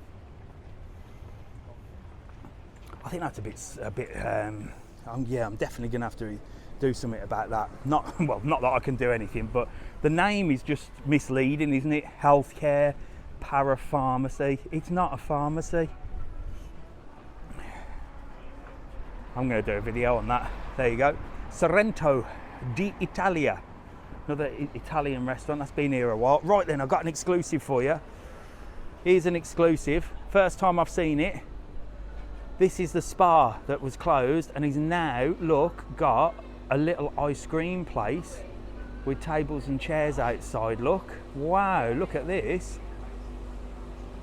A: I think that's a bit. Yeah, I'm definitely gonna have to do something about that. Not that I can do anything, but the name is just misleading, isn't it? Healthcare, parapharmacy. It's not a pharmacy. I'm going to do a video on that. There you go. Sorrento d'Italia. Another Italian restaurant that's been here a while. Right then, I've got an exclusive for you. Here's an exclusive. First time I've seen it. This is the spa that was closed and is now, look, got a little ice cream place with tables and chairs outside. Look, wow, look at this.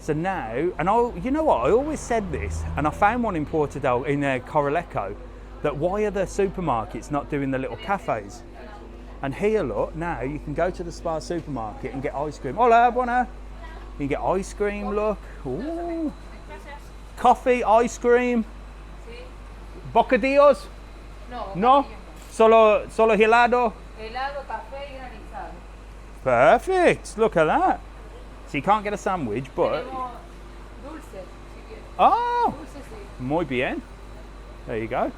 A: So now, and you know what, I always said this, and I found one in Puerto Del, in Coraleco, that why are the supermarkets not doing the little cafes? And here, look, now you can go to the spa supermarket and get ice cream. Hola, buona. You can get ice cream, look. Ooh. Coffee, ice cream. Bocadillos? No? Solo helado?
G: Helado, café y granizado.
A: Perfect, look at that. So you can't get a sandwich, but...
G: Tenemos dulce, si quieres.
A: Oh,
G: Dulce, sí.
A: muy bien. There you go. And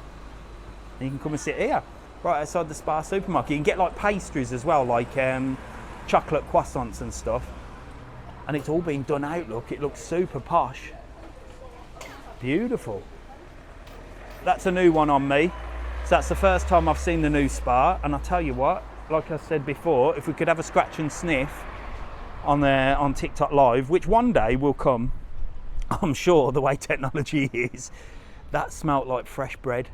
A: you can come and sit here, right outside the spa supermarket. You can get like pastries as well, like chocolate croissants and stuff. And it's all been done out, look. It looks super posh. Beautiful. that's a new one on me. So that's the first time I've seen the new spa, and I'll tell you what, like I said before, if we could have a scratch and sniff on TikTok Live, which one day will come, I'm sure, the way technology is, that smelt like fresh bread.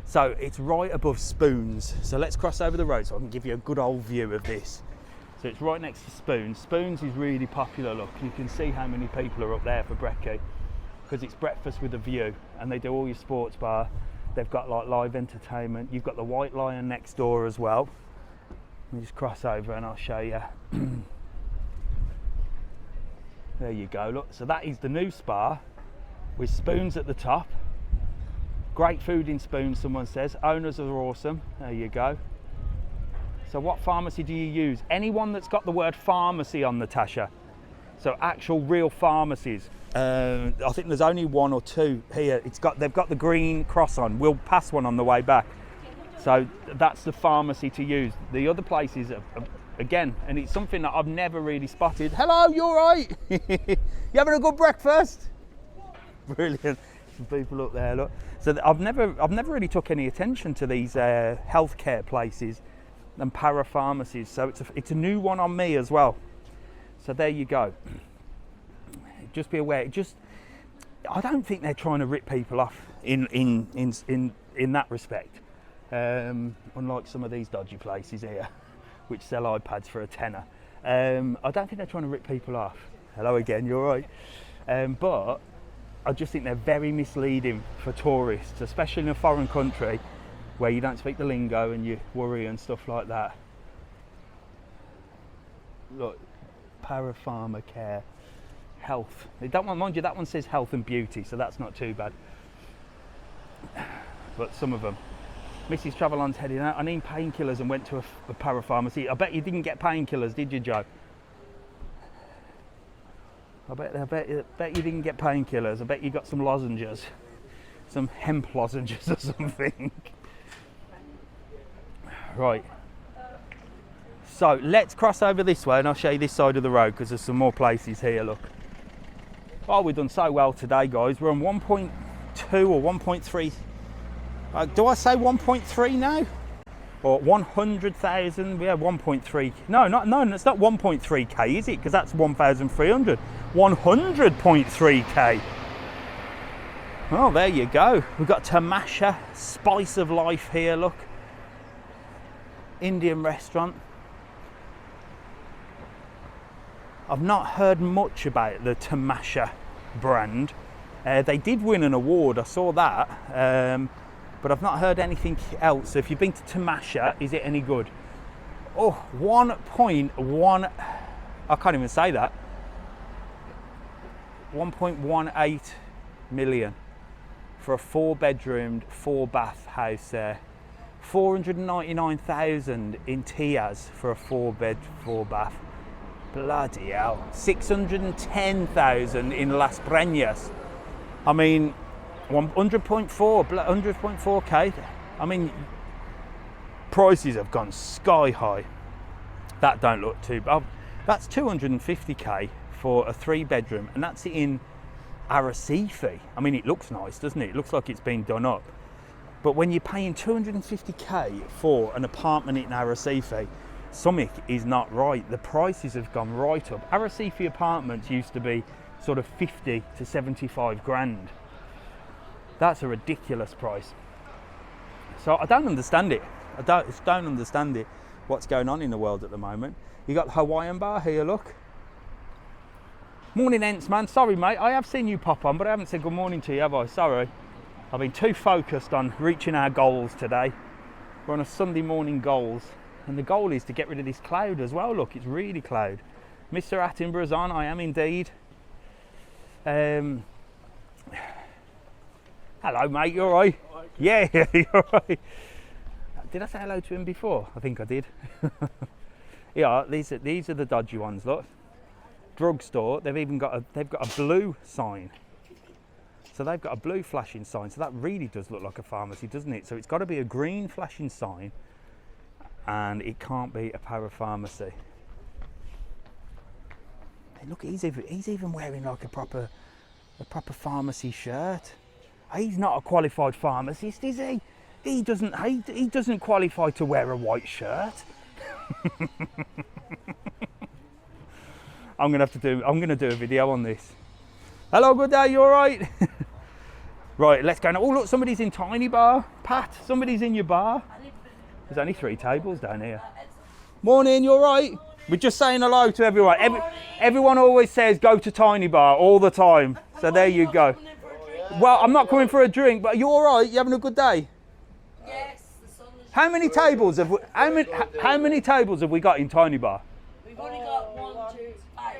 A: So it's right above Spoons. So let's cross over the road so I can give you a good old view of this. So it's right next to Spoons. Spoons is really popular, look. You can see how many people are up there for brekkie, because it's breakfast with a view, and they do all your sports bar. They've got like live entertainment. You've got the White Lion next door as well. Let me just cross over and I'll show you. There you go, look. So that is the new spa with Spoons at the top. Great food in Spoons, someone says. Owners are awesome. There you go. So what pharmacy do you use? Anyone that's got the word pharmacy on, Natasha. So actual real pharmacies. I think there's only one or two here. They've got the green cross on. We'll pass one on the way back. So that's the pharmacy to use. The other places, again, and it's something that I've never really spotted. Hello, you all right? You having a good breakfast? Brilliant. Some people up there, look. So I've never really took any attention to these healthcare places and parapharmacies. So it's a new one on me as well. So there you go. Just be aware. I don't think they're trying to rip people off in that respect. Unlike some of these dodgy places here, which sell iPads for a tenner. I don't think they're trying to rip people off. Hello again, you're right. But I just think they're very misleading for tourists, especially in a foreign country where you don't speak the lingo and you worry and stuff like that. Look, parapharma care, health. That one, mind you, that one says health and beauty, so that's not too bad. But some of them. Mrs. Travelon's heading out. I need painkillers and went to a parapharmacy. I bet you didn't get painkillers, did you, Joe? I bet you didn't get painkillers. I bet you got some lozenges, some hemp lozenges or something. Right. So let's cross over this way and I'll show you this side of the road because there's some more places here, look. Oh, we've done so well today, guys. We're on 1.2 or 1.3. Do I say 1.3 now? Or 100,000? Yeah, 1.3. No, it's not 1.3k, is it? Because that's 1,300. 100.3k. Oh, there you go. We've got Tamasha, spice of life here, look. Indian restaurant. I've not heard much about the Tamasha brand. They did win an award, I saw that. But I've not heard anything else. So if you've been to Tamasha, is it any good? Oh, 1.1, I can't even say that. 1.18 million for a 4-bedroomed, 4-bath house there. 499,000 in Tias for a 4-bed, 4-bath. Bloody hell. 610,000 in Las Breñas. I mean, 100.4k. I mean, prices have gone sky high. That don't look too bad. That's 250k for a 3-bedroom, and that's in Arrecife. I mean, it looks nice, doesn't it? It looks like it's been done up. But when you're paying 250k for an apartment in Arrecife, something is not right. The prices have gone right up. Arrecife apartments used to be sort of 50 to 75 grand. That's a ridiculous price. So I don't understand it. I don't understand it. What's going on in the world at the moment? You got the Hawaiian bar here, look. Morning, Ents, man. Sorry, mate. I have seen you pop on, but I haven't said good morning to you, have I? Sorry. I've been too focused on reaching our goals today. We're on a Sunday morning goals, and the goal is to get rid of this cloud as well. Look, it's really cloud. Mr. Attenborough's on. I am indeed. Hello, mate. You all right? Yeah, you're all right. Did I say hello to him before? I think I did. Yeah, these are the dodgy ones. Look, drugstore. They've got a blue sign. So they've got a blue flashing sign. So that really does look like a pharmacy, doesn't it? So it's got to be a green flashing sign, and it can't be a parapharmacy. Hey, look, he's even wearing like a proper pharmacy shirt. He's not a qualified pharmacist, is he? He doesn't qualify to wear a white shirt. I'm gonna do a video on this. Hello, good day, you all right? Right, let's go now. Oh look, somebody's in Tiny Bar. Pat, somebody's in your bar. There's only 3 tables down here. Morning, you all right? We're just saying hello to everyone. Everyone always says go to Tiny Bar all the time. So there you go. Well, I'm not coming for a drink, but you all right? You having a good day?
G: Yes, the sun is.
A: How many tables have we? How many tables have we got in Tiny Bar?
G: We've only got 1, 2, 5.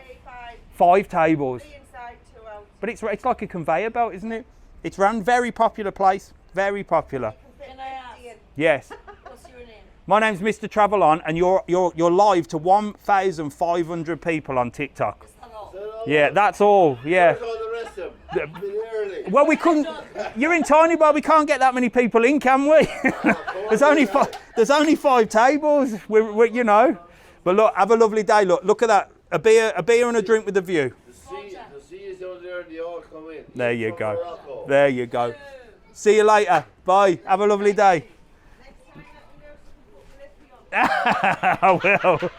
A: 5 tables.
D: Inside, 2 out.
A: But it's like a conveyor belt, isn't it? It's run very popular place. Very popular.
G: Can I ask?
A: Yes.
G: What's your name?
A: My name's Mr. Travel On, and you're live to 1,500 people on TikTok.
G: Hello.
A: Yeah, that's all. Yeah.
E: All the rest of them. Been early.
A: Well, we couldn't. You're in Tiny Bar. We can't get that many people in, can we? There's only 5 tables. We're you know. But look, have a lovely day. Look at that. A beer and a drink with a view.
E: The sea is down there and they all come in.
A: There you
E: From
A: go.
E: Morocco.
A: There you go. See you later. Bye. Have a lovely day. I will.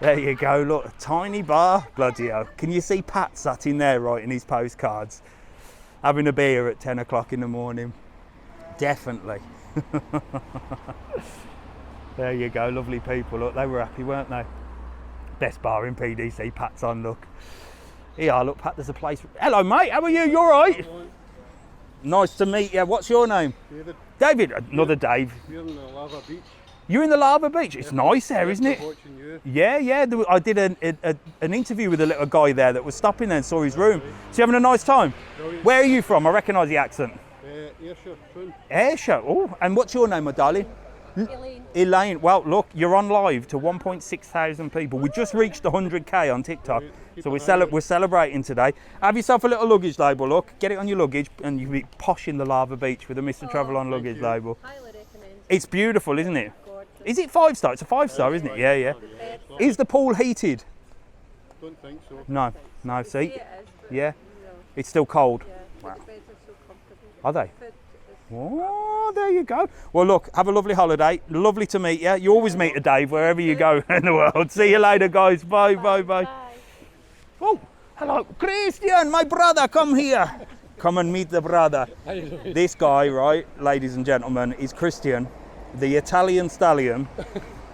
A: There you go. Look, a Tiny Bar. Bloody hell. Can you see Pat sat in there writing his postcards? Having a beer at 10 o'clock in the morning. Definitely. There you go. Lovely people. Look, they were happy, weren't they? Best bar in PDC. Pat's on, look. Here, look, Pat, there's a place. Hello, mate. How are you? You all right? Nice to meet you. What's your name?
H: David.
A: David. Another Dave.
H: We're in the Lava Beach.
A: You're in the Lava Beach. It's nice there, isn't it?
H: Watching you.
A: Yeah. I did an interview with a little guy there that was stopping there and saw his room. So you having a nice time?
H: Brilliant.
A: Where are you from? I recognise the accent.
H: Ayrshire, Troon.
A: Ayrshire. Oh, and what's your name, my darling?
F: Elaine.
A: Elaine. Well, look, you're on live to 1.6 thousand people. We just reached 100k on TikTok, so we're celebrating today. Have yourself a little luggage label. Look, get it on your luggage, and you'll be posh in the Lava Beach with a Mr. Travel On luggage label.
F: Highly recommend.
A: It's beautiful, isn't it?
F: Gorgeous.
A: Is it 5-star? It's a 5-star, isn't it? Yeah. Is the pool heated?
H: Don't think so.
A: No. See?
F: It is, but
A: Yeah.
F: no.
A: It's still cold.
F: Yeah.
A: Wow.
F: The beds are so comfortable.
A: Are they?
F: Food is
A: Oh, there you go. Well, look, have a lovely holiday. Lovely to meet you. You always meet a Dave wherever you go in the world. See you later, guys. Bye. Oh, hello. Christian, my brother, come here. Come and meet the brother. This guy, right, ladies and gentlemen, is Christian, the Italian stallion,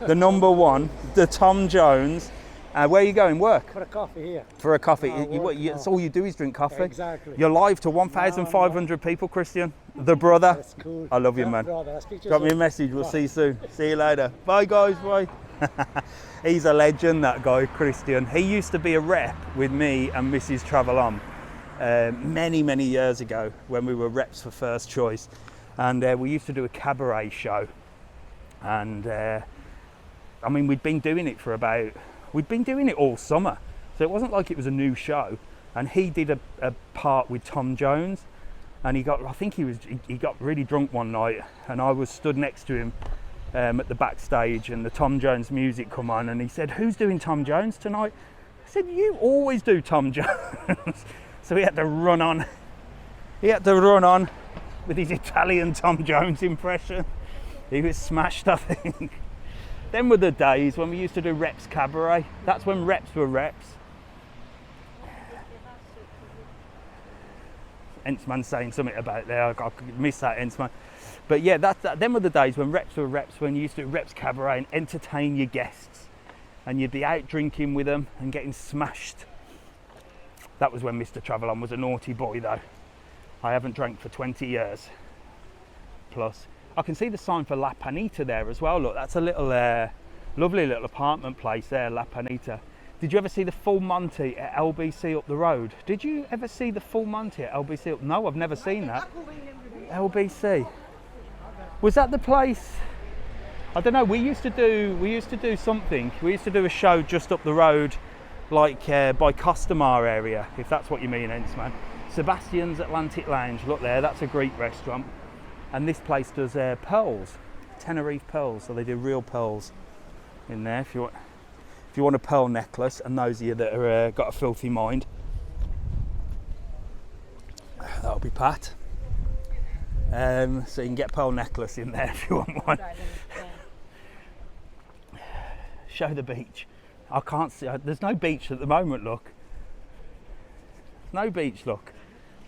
A: the number 1, the Tom Jones. Where are you going? Work?
I: For a coffee here.
A: For a coffee.
I: work,
A: That's all you do is drink coffee.
I: Exactly.
A: You're live to 1,500 people, Christian. The brother.
I: That's cool.
A: I love you, man.
I: Brother, I'll speak to you
A: Drop me a
I: soon.
A: message. We'll see you soon. See you later. Bye, guys. Bye. He's a legend, that guy, Christian. He used to be a rep with me and Mrs. Travel On many years ago when we were reps for First Choice. And we used to do a cabaret show. And I mean, we'd been doing it all summer. So it wasn't like it was a new show. And he did a part with Tom Jones. And he got really drunk one night, and I was stood next to him at the backstage, and the Tom Jones music come on, and he said, "Who's doing Tom Jones tonight?" I said, "You always do Tom Jones." So he had to run on. With his Italian Tom Jones impression. He was smashed, I think. Them were the days when we used to do Reps Cabaret. That's when reps were reps. Entsman saying something about there. I missed that, Entsman. But yeah, them were the days when reps were reps, when you used to do Reps Cabaret and entertain your guests. And you'd be out drinking with them and getting smashed. That was when Mr. Travel On was a naughty boy, though. I haven't drank for 20 years. Plus, I can see the sign for La Panita there as well. Look, that's a little lovely little apartment place there, La Panita. Did you ever see the Full Monty at LBC up the road? Did you ever see the Full Monty at LBC? No, I've never seen that. LBC. Was that the place? I don't know. We used to do something. We used to do a show just up the road, like by Costamare area, if that's what you mean, Entsman. Sebastian's Atlantic Lounge. Look there, that's a Greek restaurant. And this place does pearls, Tenerife pearls. So they do real pearls in there. If you want a pearl necklace, and those of you that are got a filthy mind, that'll be Pat. So you can get a pearl necklace in there if you want one. Show the beach. I can't see, there's no beach at the moment, look. No beach, look.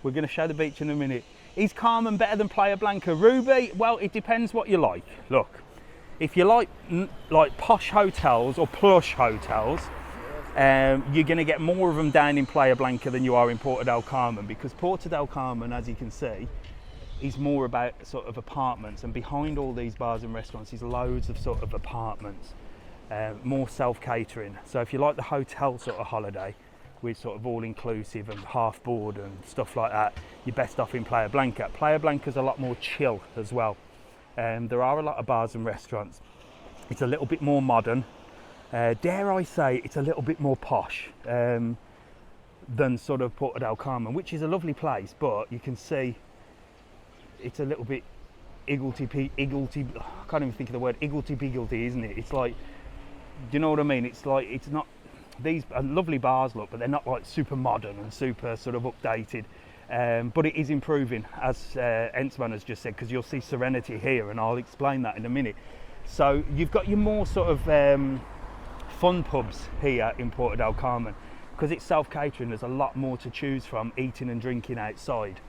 A: We're going to show the beach in a minute. Is Carmen better than Playa Blanca? Ruby? Well, it depends what you like. Look, if you like posh hotels or plush hotels, you're going to get more of them down in Playa Blanca than you are in Puerto Del Carmen, because Puerto Del Carmen, as you can see, is more about sort of apartments, and behind all these bars and restaurants is loads of sort of apartments, more self-catering. So if you like the hotel sort of holiday with sort of all-inclusive and half board and stuff like that, you're best off in Playa Blanca. Playa Blanca's a lot more chill as well. There are a lot of bars and restaurants. It's a little bit more modern. Dare I say it's a little bit more posh than sort of Puerto Del Carmen, which is a lovely place, but you can see it's a little bit igglety, I can't even think of the word, igglety-pigglety, isn't it? It's like, do you know what I mean? It's like, it's not, these are lovely bars, look, but they're not like super modern and super sort of updated. But it is improving, as Entsman has just said, because you'll see Serenity here, and I'll explain that in a minute. So you've got your more sort of fun pubs here in Puerto Del Carmen. Because it's self-catering, there's a lot more to choose from eating and drinking outside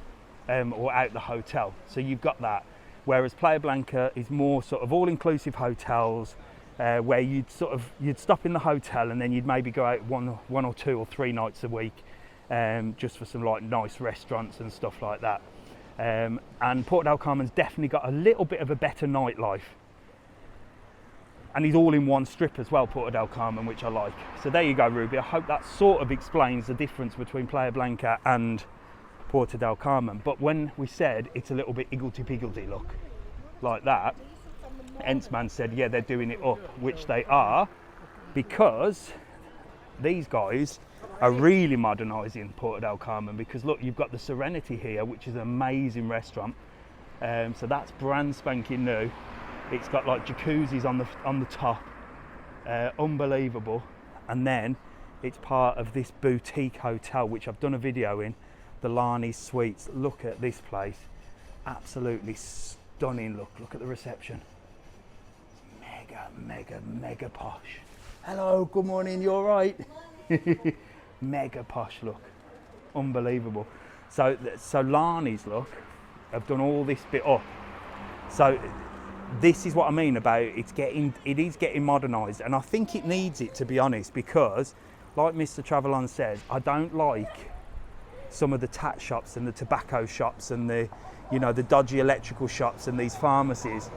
A: or out the hotel. So you've got that. Whereas Playa Blanca is more sort of all-inclusive hotels where you'd stop in the hotel and then you'd maybe go out one or 2 or 3 nights a week just for some like nice restaurants and stuff like that. And Puerto Del Carmen's definitely got a little bit of a better nightlife. And he's all in one strip as well, Puerto Del Carmen, which I like. So there you go, Ruby. I hope that sort of explains the difference between Playa Blanca and Puerto Del Carmen. But when we said it's a little bit igglety-pigglety look, like that, Entsman said, yeah, they're doing it up, which they are, because these guys are really modernising Puerto Del Carmen. Because look, you've got the Serenity here, which is an amazing restaurant. So that's brand spanking new. It's got like jacuzzis on the top, unbelievable. And then it's part of this boutique hotel, which I've done a video in, the Lani's Suites. Look at this place, absolutely stunning. Look at the reception. Mega posh. Hello, good morning, you all right? Mega posh, look, unbelievable. So Lani's, look, have done all this bit up. So this is what I mean about it is getting modernised, and I think it needs it, to be honest, because like Mr. Travelon says, I don't like some of the tat shops and the tobacco shops and the dodgy electrical shops and these pharmacies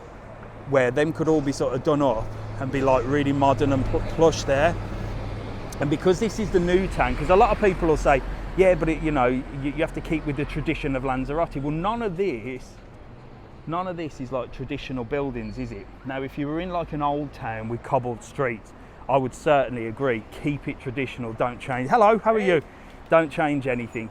A: where them could all be sort of done up and be like really modern and plush there. And because this is the new town, because a lot of people will say, yeah, but you have to keep with the tradition of Lanzarote. Well, none of this is like traditional buildings, is it? Now, if you were in like an old town with cobbled streets, I would certainly agree, keep it traditional, don't change. Hello, how are you? Don't change anything,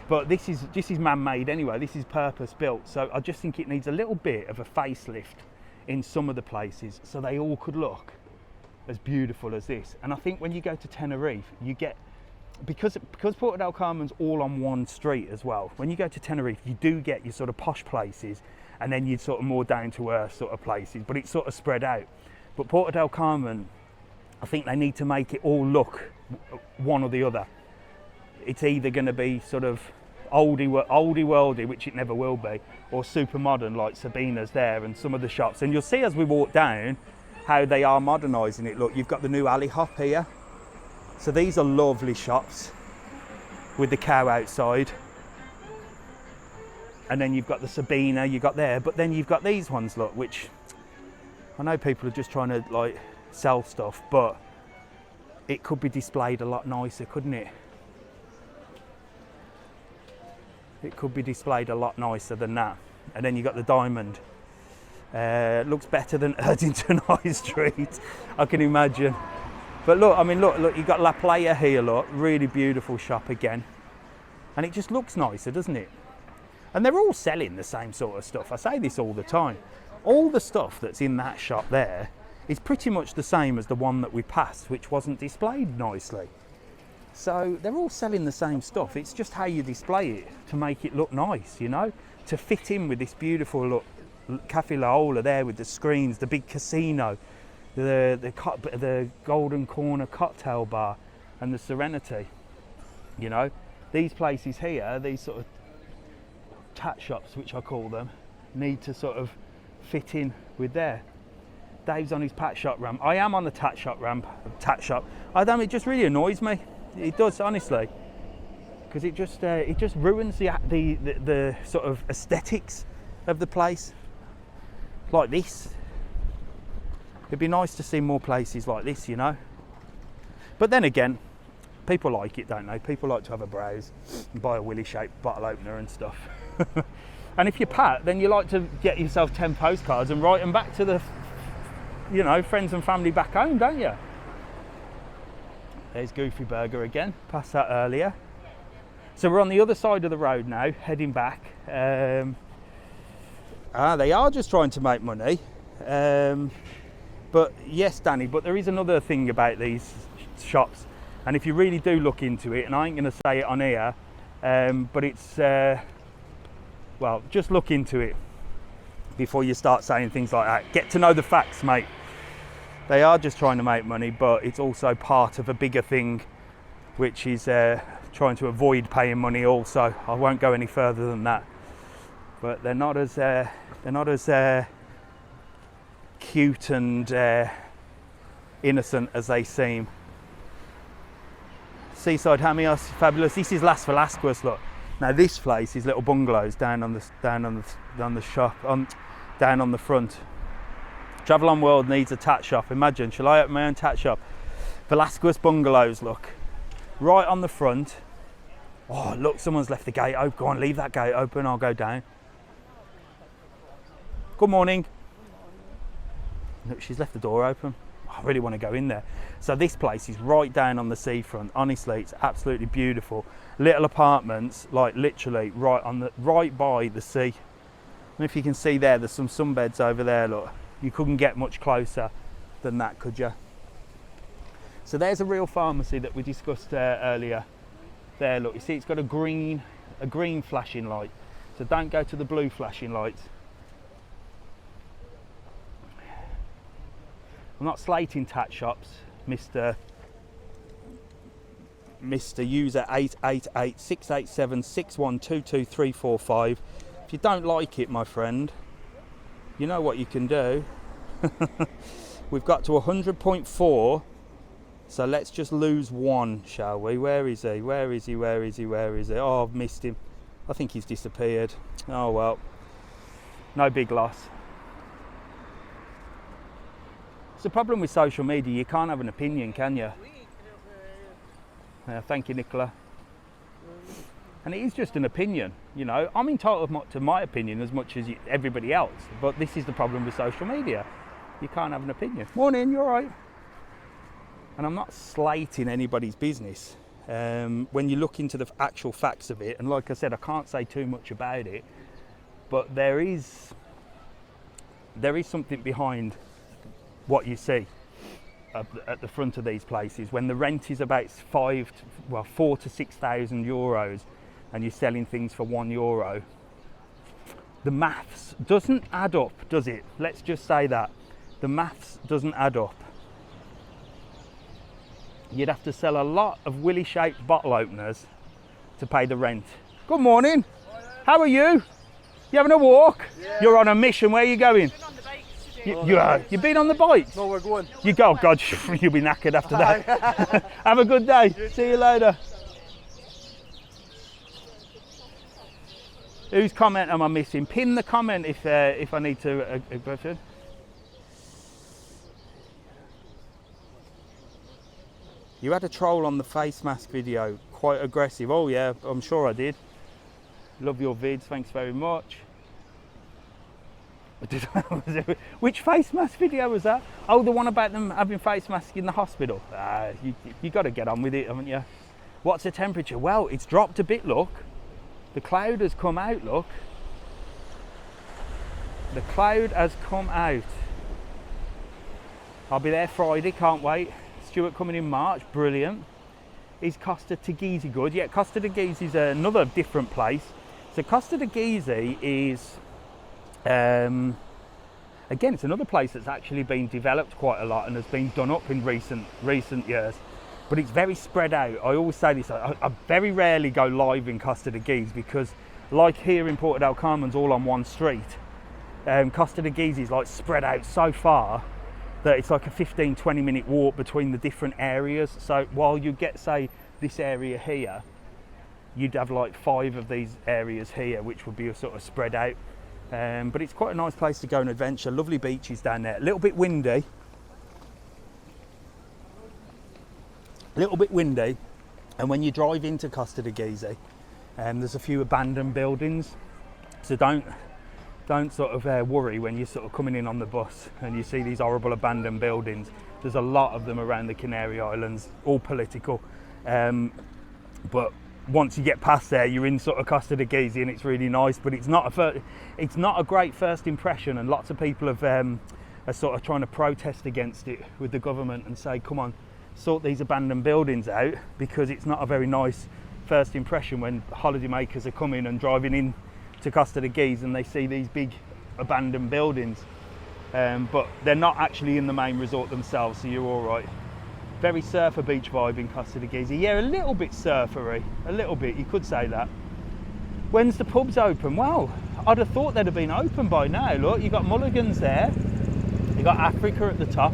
A: but this is man-made anyway, this is purpose-built. So I just think it needs a little bit of a facelift in some of the places so they all could look as beautiful as this. And I think when you go to Tenerife, you get, because Puerto Del Carmen's all on one street as well, when you go to Tenerife, you do get your sort of posh places and then your sort of more down-to-earth sort of places, but it's sort of spread out. But Puerto Del Carmen, I think they need to make it all look one or the other. It's either going to be sort of oldie worldy, which it never will be, or super modern like Sabina's there and some of the shops. And you'll see as we walk down how they are modernising it. Look, you've got the new alley hop here. So these are lovely shops with the cow outside. And then you've got the Sabina you got there, but then you've got these ones, look, which I know people are just trying to like sell stuff, but it could be displayed a lot nicer, couldn't it? It could be displayed a lot nicer than that. And then you've got the diamond. Looks better than Erdington High Street, I can imagine. But look, I mean, look, you've got La Playa here, look, really beautiful shop again. And it just looks nicer, doesn't it? And they're all selling the same sort of stuff. I say this all the time. All the stuff that's in that shop there is pretty much the same as the one that we passed, which wasn't displayed nicely. So they're all selling the same stuff. It's just how you display it to make it look nice, to fit in with this beautiful look, Cafe La Ola there with the screens, the big casino, the Golden Corner cocktail bar, and the Serenity. You know, these places here, these sort of tat shops, which I call them, need to sort of fit in with there. Dave's on his tat shop ramp. I am on the tat shop ramp. Tat shop. I don't. It just really annoys me. It does, honestly, because it just ruins the sort of aesthetics of the place. Like this. It'd be nice to see more places like this, you know. But then again, people like it, don't they? People like to have a browse and buy a willy-shaped bottle opener and stuff. And if you're Pat, then you like to get yourself 10 postcards and write them back to the, you know, friends and family back home, don't you? There's Goofy Burger again, past that earlier. So we're on the other side of the road now, heading back. They are just trying to make money. But yes, Danny, but there is another thing about these shops. And if you really do look into it, and I ain't going to say it on here, but it's, well, just look into it before you start saying things like that. Get to know the facts, mate. They are just trying to make money, but it's also part of a bigger thing, which is trying to avoid paying money also. I won't go any further than that. But they're not as cute and innocent as they seem. Seaside Hamios, fabulous. This is Las Velasquez, look. Now this place is little bungalows down on the front. Travel World needs a tat shop. Imagine, shall I open my own tat shop? Velasquez bungalows, look. Right on the front. Oh, look, someone's left the gate open. Go on, leave that gate open, I'll go down. Good morning. Look, she's left the door open. I really want to go in there. So this place is right down on the seafront. Honestly, it's absolutely beautiful. Little apartments, like literally right by the sea. And if you can see there's some sunbeds over there, look. You couldn't get much closer than that, could you? So there's a real pharmacy that we discussed earlier. There, look, you see it's got a green flashing light. So don't go to the blue flashing lights. I'm not slating tat shops, Mr. User 888-687-6122345. If you don't like it, my friend, you know what you can do. We've got to 100.4, so let's just lose one, shall we? Where is he? Where is he? Where is he? Where is he? Oh, I've missed him. I think he's disappeared. Oh well, no big loss. It's the problem with social media, you can't have an opinion, can you? Thank you, Nicola. And it is just an opinion, you know. I'm entitled to my opinion as much as everybody else, but this is the problem with social media. You can't have an opinion. Morning, you all right? And I'm not slating anybody's business. When you look into the actual facts of it, and like I said, I can't say too much about it, but there is something behind what you see at the front of these places. When the rent is about 4,000 to 6,000 euros, and you're selling things for €1, the maths doesn't add up, does it? Let's just say that. The maths doesn't add up. You'd have to sell a lot of willy-shaped bottle openers to pay the rent. Good morning. How are you? You having a walk?
H: Yeah.
A: You're on a mission. Where are you going? You've been on the bikes?
H: No, we're going.
A: You go, oh God, you'll be knackered after that. Have a good day. See you later. Whose comment am I missing? Pin the comment if I need to. You had a troll on the face mask video, quite aggressive. Oh yeah, I'm sure I did. Love your vids, thanks very much. Which face mask video was that? Oh, the one about them having face masks in the hospital. You got to get on with it, haven't you? What's the temperature? Well, it's dropped a bit, look. The cloud has come out, look. The cloud has come out. I'll be there Friday, can't wait. Stuart coming in March, brilliant. Is Costa Teguise good? Yeah, Costa Teguise is another different place. So Costa de Gezi is, again, it's another place that's actually been developed quite a lot and has been done up in recent years. But it's very spread out. I always say this, I very rarely go live in Costa de Gezi because, like here in Puerto Del Carmen's all on one street, Costa de Gezi is like spread out so far that it's like a 15-20 minute walk between the different areas. So while you get, say, this area here, you'd have like 5 of these areas here, which would be sort of spread out. But it's quite a nice place to go and adventure. Lovely beaches down there. A little bit windy. And when you drive into Costa de Gezi, there's a few abandoned buildings. So don't sort of worry when you're sort of coming in on the bus and you see these horrible abandoned buildings. There's a lot of them around the Canary Islands, all political. But once you get past there, you're in sort of Costa de Gezi and it's really nice. But it's not a great first impression, and lots of people are sort of trying to protest against it with the government and say, come on, sort these abandoned buildings out, because it's not a very nice first impression when holidaymakers are coming and driving in to Costa de Gezi and they see these big abandoned buildings. But they're not actually in the main resort themselves, so you're all right. Very surfer beach vibe in Costa de Gezi. Yeah, a little bit surfery, a little bit, you could say that. When's the pubs open? Well, I'd have thought they'd have been open by now. Look, you've got Mulligan's there, you've got Africa at the top.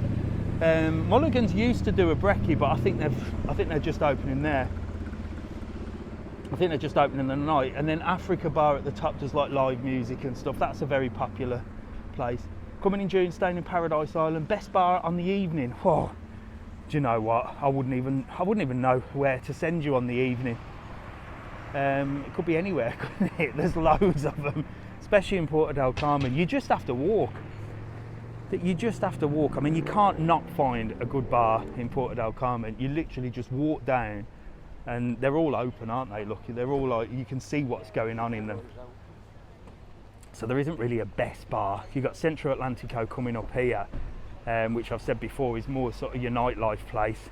A: Mulligan's used to do a brekkie, but I think they're just opening there. I think they're just opening the night, and then Africa Bar at the top does like live music and stuff. That's a very popular place. Coming in June, staying in Paradise Island. Best bar on the evening. Oh, do you know what? I wouldn't even know where to send you on the evening. It could be anywhere, couldn't it? There's loads of them, especially in Puerto Del Carmen. You just have to walk. I mean, you can't not find a good bar in Puerto Del Carmen. You literally just walk down and they're all open, aren't they? Look, they're all like, you can see what's going on in them. So there isn't really a best bar. You've got Centro Atlantico coming up here, which I've said before is more sort of your nightlife place.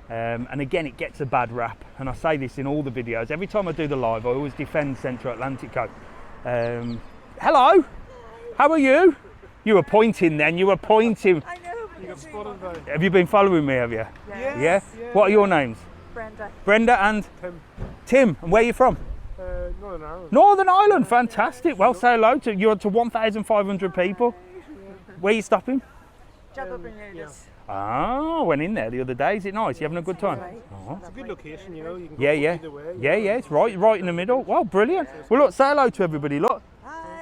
A: And again, it gets a bad rap. And I say this in all the videos. Every time I do the live, I always defend Centro Atlantico. Hello, how are you? You were pointing then, you were pointing.
F: I know.
H: You got spotted by
A: Have you been following me, have you?
F: Yes.
A: Yeah? What are your names?
F: Brenda.
A: Brenda and?
H: Tim.
A: And where are you from?
H: Northern Ireland.
A: Northern Ireland, fantastic. Well, say hello to 1,500 people. Where are you stopping?
F: Jabba Bermudas.
A: Ah, went in there the other day. Is it nice? You having a good time? Oh.
H: It's a good location, you know. You can go
A: Yeah.
H: either way.
A: Yeah, it's right in the middle. Well, brilliant. Well, look, say hello to everybody. Look,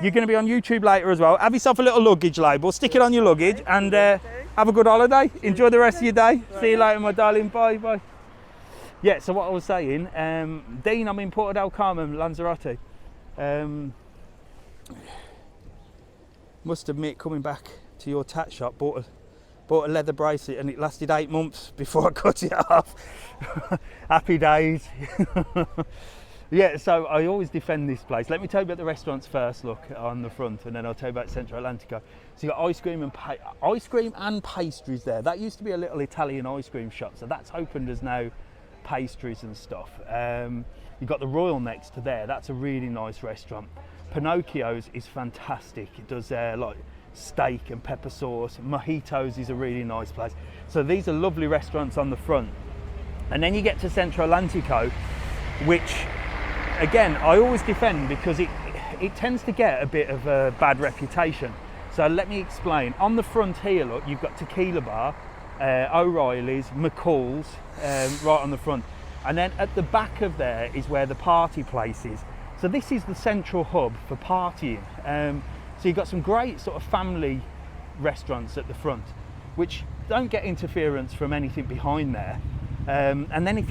A: you're going to be on YouTube later as well. Have yourself a little luggage label. Stick it on your luggage and have a good holiday. Enjoy the rest of your day. See you later, my darling. Bye. Yeah, so what I was saying, Dean, I'm in Puerto Del Carmen, Lanzarote. Must admit, coming back to your tat shop, bought a leather bracelet and it lasted 8 months before I cut it off. Happy days. Yeah, so I always defend this place. Let me tell you about the restaurants first, look, on the front, and then I'll tell you about Centro Atlantico. So you've got ice cream and pastries there. That used to be a little Italian ice cream shop, so that's opened as now pastries and stuff. You've got the Royal next to there. That's a really nice restaurant. Pinocchio's is fantastic. It does like steak and pepper sauce. Mojitos is a really nice place. So these are lovely restaurants on the front. And then you get to Centro Atlantico, which again I always defend because it tends to get a bit of a bad reputation. So let me explain. On the front here, look, you've got Tequila Bar, O'Reilly's, McCall's, right on the front. And then at the back of there is where the party place is. So this is the central hub for partying. So you've got some great sort of family restaurants at the front, which don't get interference from anything behind there. And then if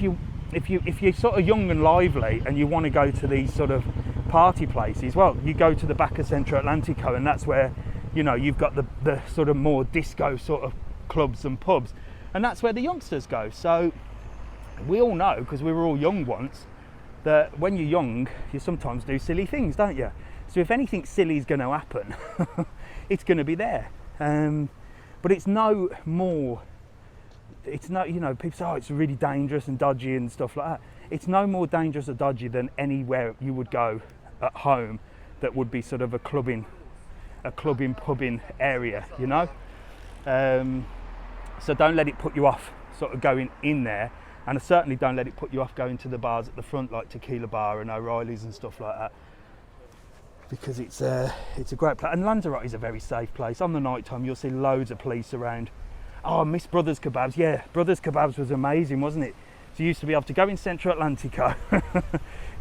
A: you're sort of young and lively and you want to go to these sort of party places, well, you go to the back of Centro Atlantico, and that's where, you know, you've got the sort of more disco sort of clubs and pubs, and that's where the youngsters go. So we all know, because we were all young once, that when you're young, you sometimes do silly things, don't you? So if anything silly is going to happen, it's going to be there. But it's no more. It's no, you know, people say, oh, it's really dangerous and dodgy and stuff like that. It's no more dangerous or dodgy than anywhere you would go at home that would be sort of a clubbing pubbing area, you know. So don't let it put you off sort of going in there, and certainly don't let it put you off going to the bars at the front like Tequila Bar and O'Reilly's and stuff like that, because it's a great place. And Lanzarote is a very safe place. On the night time you'll see loads of police around. Oh, I miss Brothers Kebabs. Yeah, Brothers Kebabs was amazing, wasn't it? So you used to be able to go in Central Atlantico,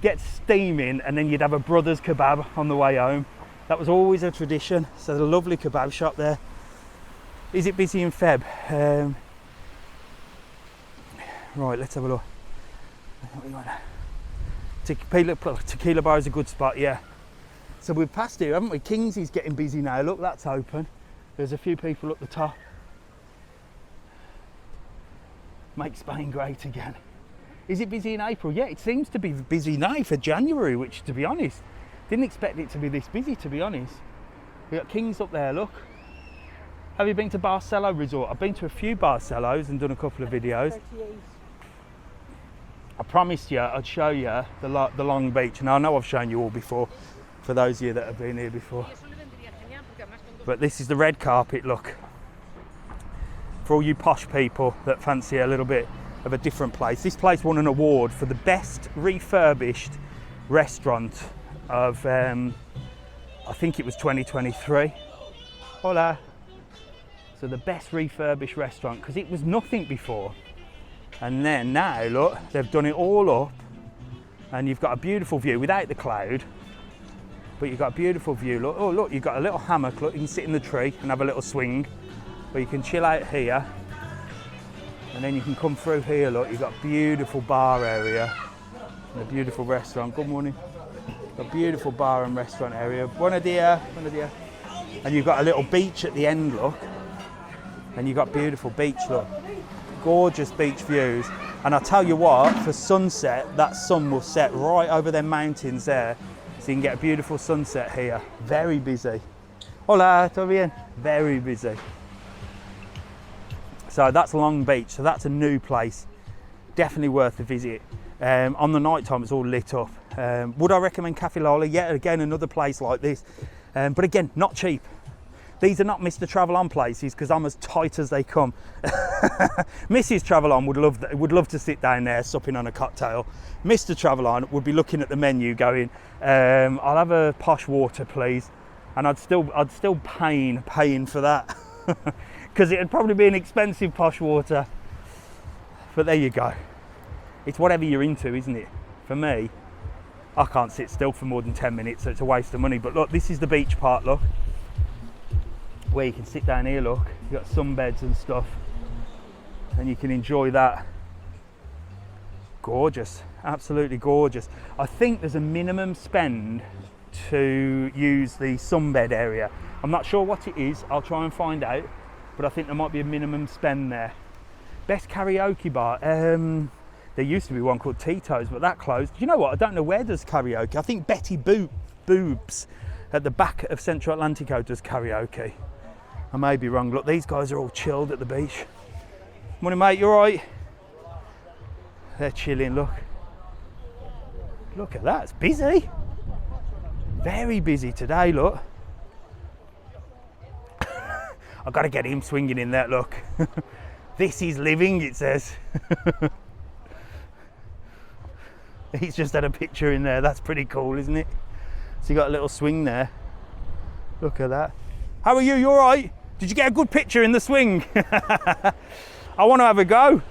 A: get steaming, and then you'd have a Brothers Kebab on the way home. That was always a tradition. So there's a lovely kebab shop there. Is it busy in Feb? Right, let's have a look. Tequila Bar is a good spot, yeah. So we've passed here, haven't we? Kingsy's getting busy now. Look, that's open. There's a few people up the top. Make Spain great again. Is it busy in April? Yeah, it seems to be busy now for January, which, to be honest, didn't expect it to be this busy, to be honest. We got Kings up there, look. Have you been to Barcelo Resort? I've been to a few Barcelos and done a couple of videos. I promised you I'd show you the long beach, and I know I've shown you all before, for those of you that have been here before. But this is the red carpet look. For all you posh people that fancy a little bit of a different place. This place won an award for the best refurbished restaurant of, I think it was 2023. Hola. So the best refurbished restaurant, because it was nothing before. And then now, look, they've done it all up, and you've got a beautiful view without the cloud, but you've got a beautiful view. Look, oh look, you've got a little hammock. Look, you can sit in the tree and have a little swing, or you can chill out here, and then you can come through here. Look, you've got a beautiful bar area and a beautiful restaurant. Good morning. A beautiful bar and restaurant area. Buenos dias, buenos dias. And you've got a little beach at the end, look, and you've got beautiful beach, look. Gorgeous beach views. And I tell you what, for sunset, that sun will set right over them mountains there, so you can get a beautiful sunset here. Very busy. Hola, todo bien? Very busy. So that's Long Beach, so that's a new place. Definitely worth a visit. On the night time it's all lit up. Would I recommend Cafe Lola? Yeah, again, another place like this. But again, not cheap. These are not Mr. Travel On places, because I'm as tight as they come. Mrs. Travel On would love to sit down there supping on a cocktail. Mr. Travel On would be looking at the menu going, I'll have a posh water please. And I'd still paying for that. Because it'd probably be an expensive posh water. But there you go. It's whatever you're into, isn't it? For me, I can't sit still for more than 10 minutes, so it's a waste of money. But look, this is the beach part, look. Where you can sit down here, look. You've got sunbeds and stuff. And you can enjoy that. Gorgeous, absolutely gorgeous. I think there's a minimum spend to use the sunbed area. I'm not sure what it is, I'll try and find out. But I think there might be a minimum spend there. Best karaoke bar. There used to be one called Tito's, but that closed. You know what? I don't know where does karaoke. I think Betty Boobs at the back of Central Atlantico does karaoke. I may be wrong. Look, these guys are all chilled at the beach. Morning, mate. You all right? They're chilling. Look. Look at that. It's busy. Very busy today. Look. I've got to get him swinging in there. Look. This is living, it says. He's just had a picture in there. That's pretty cool, isn't it? So you got a little swing there. Look at that. How are you? You all right? Did you get a good picture in the swing? I want to have a go.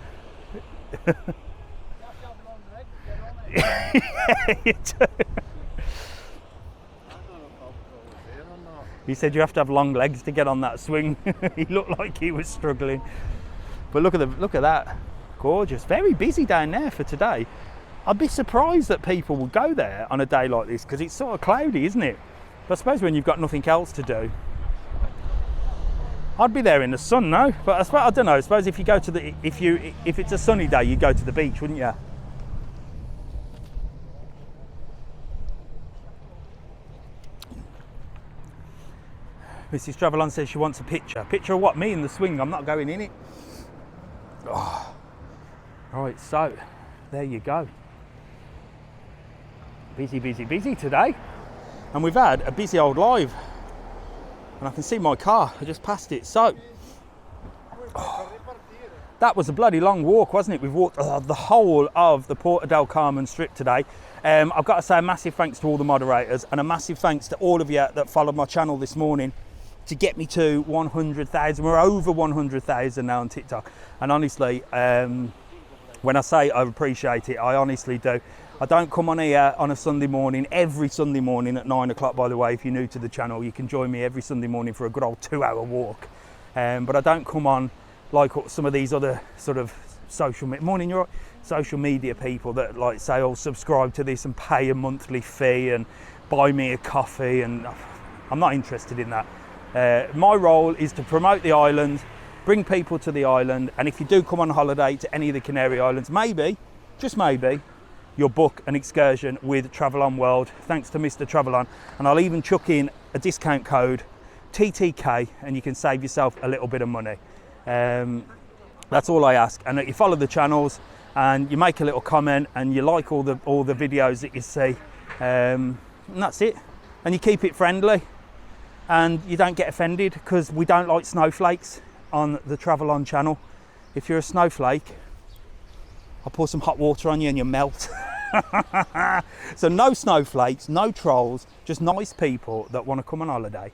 A: Yeah, you do. He said you have to have long legs to get on that swing. He looked like he was struggling. But look at that. Gorgeous. Very busy down there for today. I'd be surprised that people would go there on a day like this, because it's sort of cloudy, isn't it? But I suppose when you've got nothing else to do, I'd be there in the sun, no? But I suppose, I don't know. I suppose if you go to the if it's a sunny day, you'd go to the beach, wouldn't you? Mrs. Travelon says she wants a picture. Picture of what? Me in the swing. I'm not going in it. Oh. Right, so there you go. Busy, busy, busy today. and we've had a busy old live, and I can see my car, I just passed it. So that was a bloody long walk, wasn't it? We've walked the whole of the Puerto Del Carmen Strip today. I've got to say a massive thanks to all the moderators, and a massive thanks to all of you that followed my channel this morning to get me to 100,000. We're over 100,000 now on TikTok, and honestly, when I say I appreciate it, I honestly do. I don't come on here on a Sunday morning, every Sunday morning at 9 o'clock, by the way. If you're new to the channel, you can join me every Sunday morning for a good old 2-hour walk. But I don't come on like some of these other sort of social media people that like say, oh, subscribe to this and pay a monthly fee and buy me a coffee, and I'm not interested in that. My role is to promote the island, bring people to the island, and if you do come on holiday to any of the Canary Islands, maybe, just maybe, you'll book an excursion with Travel On World, thanks to Mr. Travel On, and I'll even chuck in a discount code, TTK, and you can save yourself a little bit of money. That's all I ask, and that you follow the channels and you make a little comment and you like all the videos that you see, and that's it. And you keep it friendly and you don't get offended, because we don't like snowflakes on the Travel On channel. If you're a snowflake, I'll pour some hot water on you and you melt. So no snowflakes, no trolls, just nice people that want to come on holiday.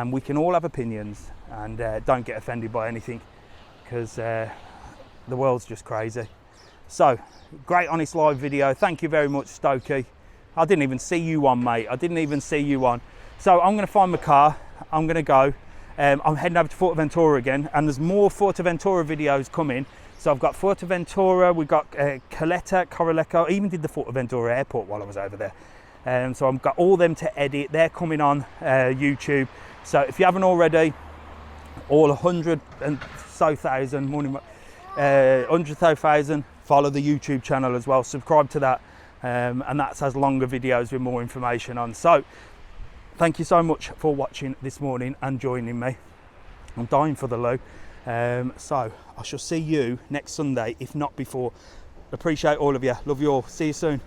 A: We can all have opinions, and don't get offended by anything, because the world's just crazy. So, great honest live video. Thank you very much, Stokey. I didn't even see you on, mate. I didn't even see you on. So I'm going to find my car. I'm going to go. I'm heading over to Fuerteventura again, and there's more Fuerteventura videos coming. So I've got Fuerteventura, we've got Caleta, Corraleco. I even did the Fuerteventura airport while I was over there. So I've got all them to edit. They're coming on YouTube. So if you haven't already, all 100 and so thousand, 100,000, follow the YouTube channel as well. Subscribe to that, and that has longer videos with more information on. So thank you so much for watching this morning and joining me. I'm dying for the loo. So I shall see you next Sunday, if not before. Appreciate all of you. Love you all. See you soon.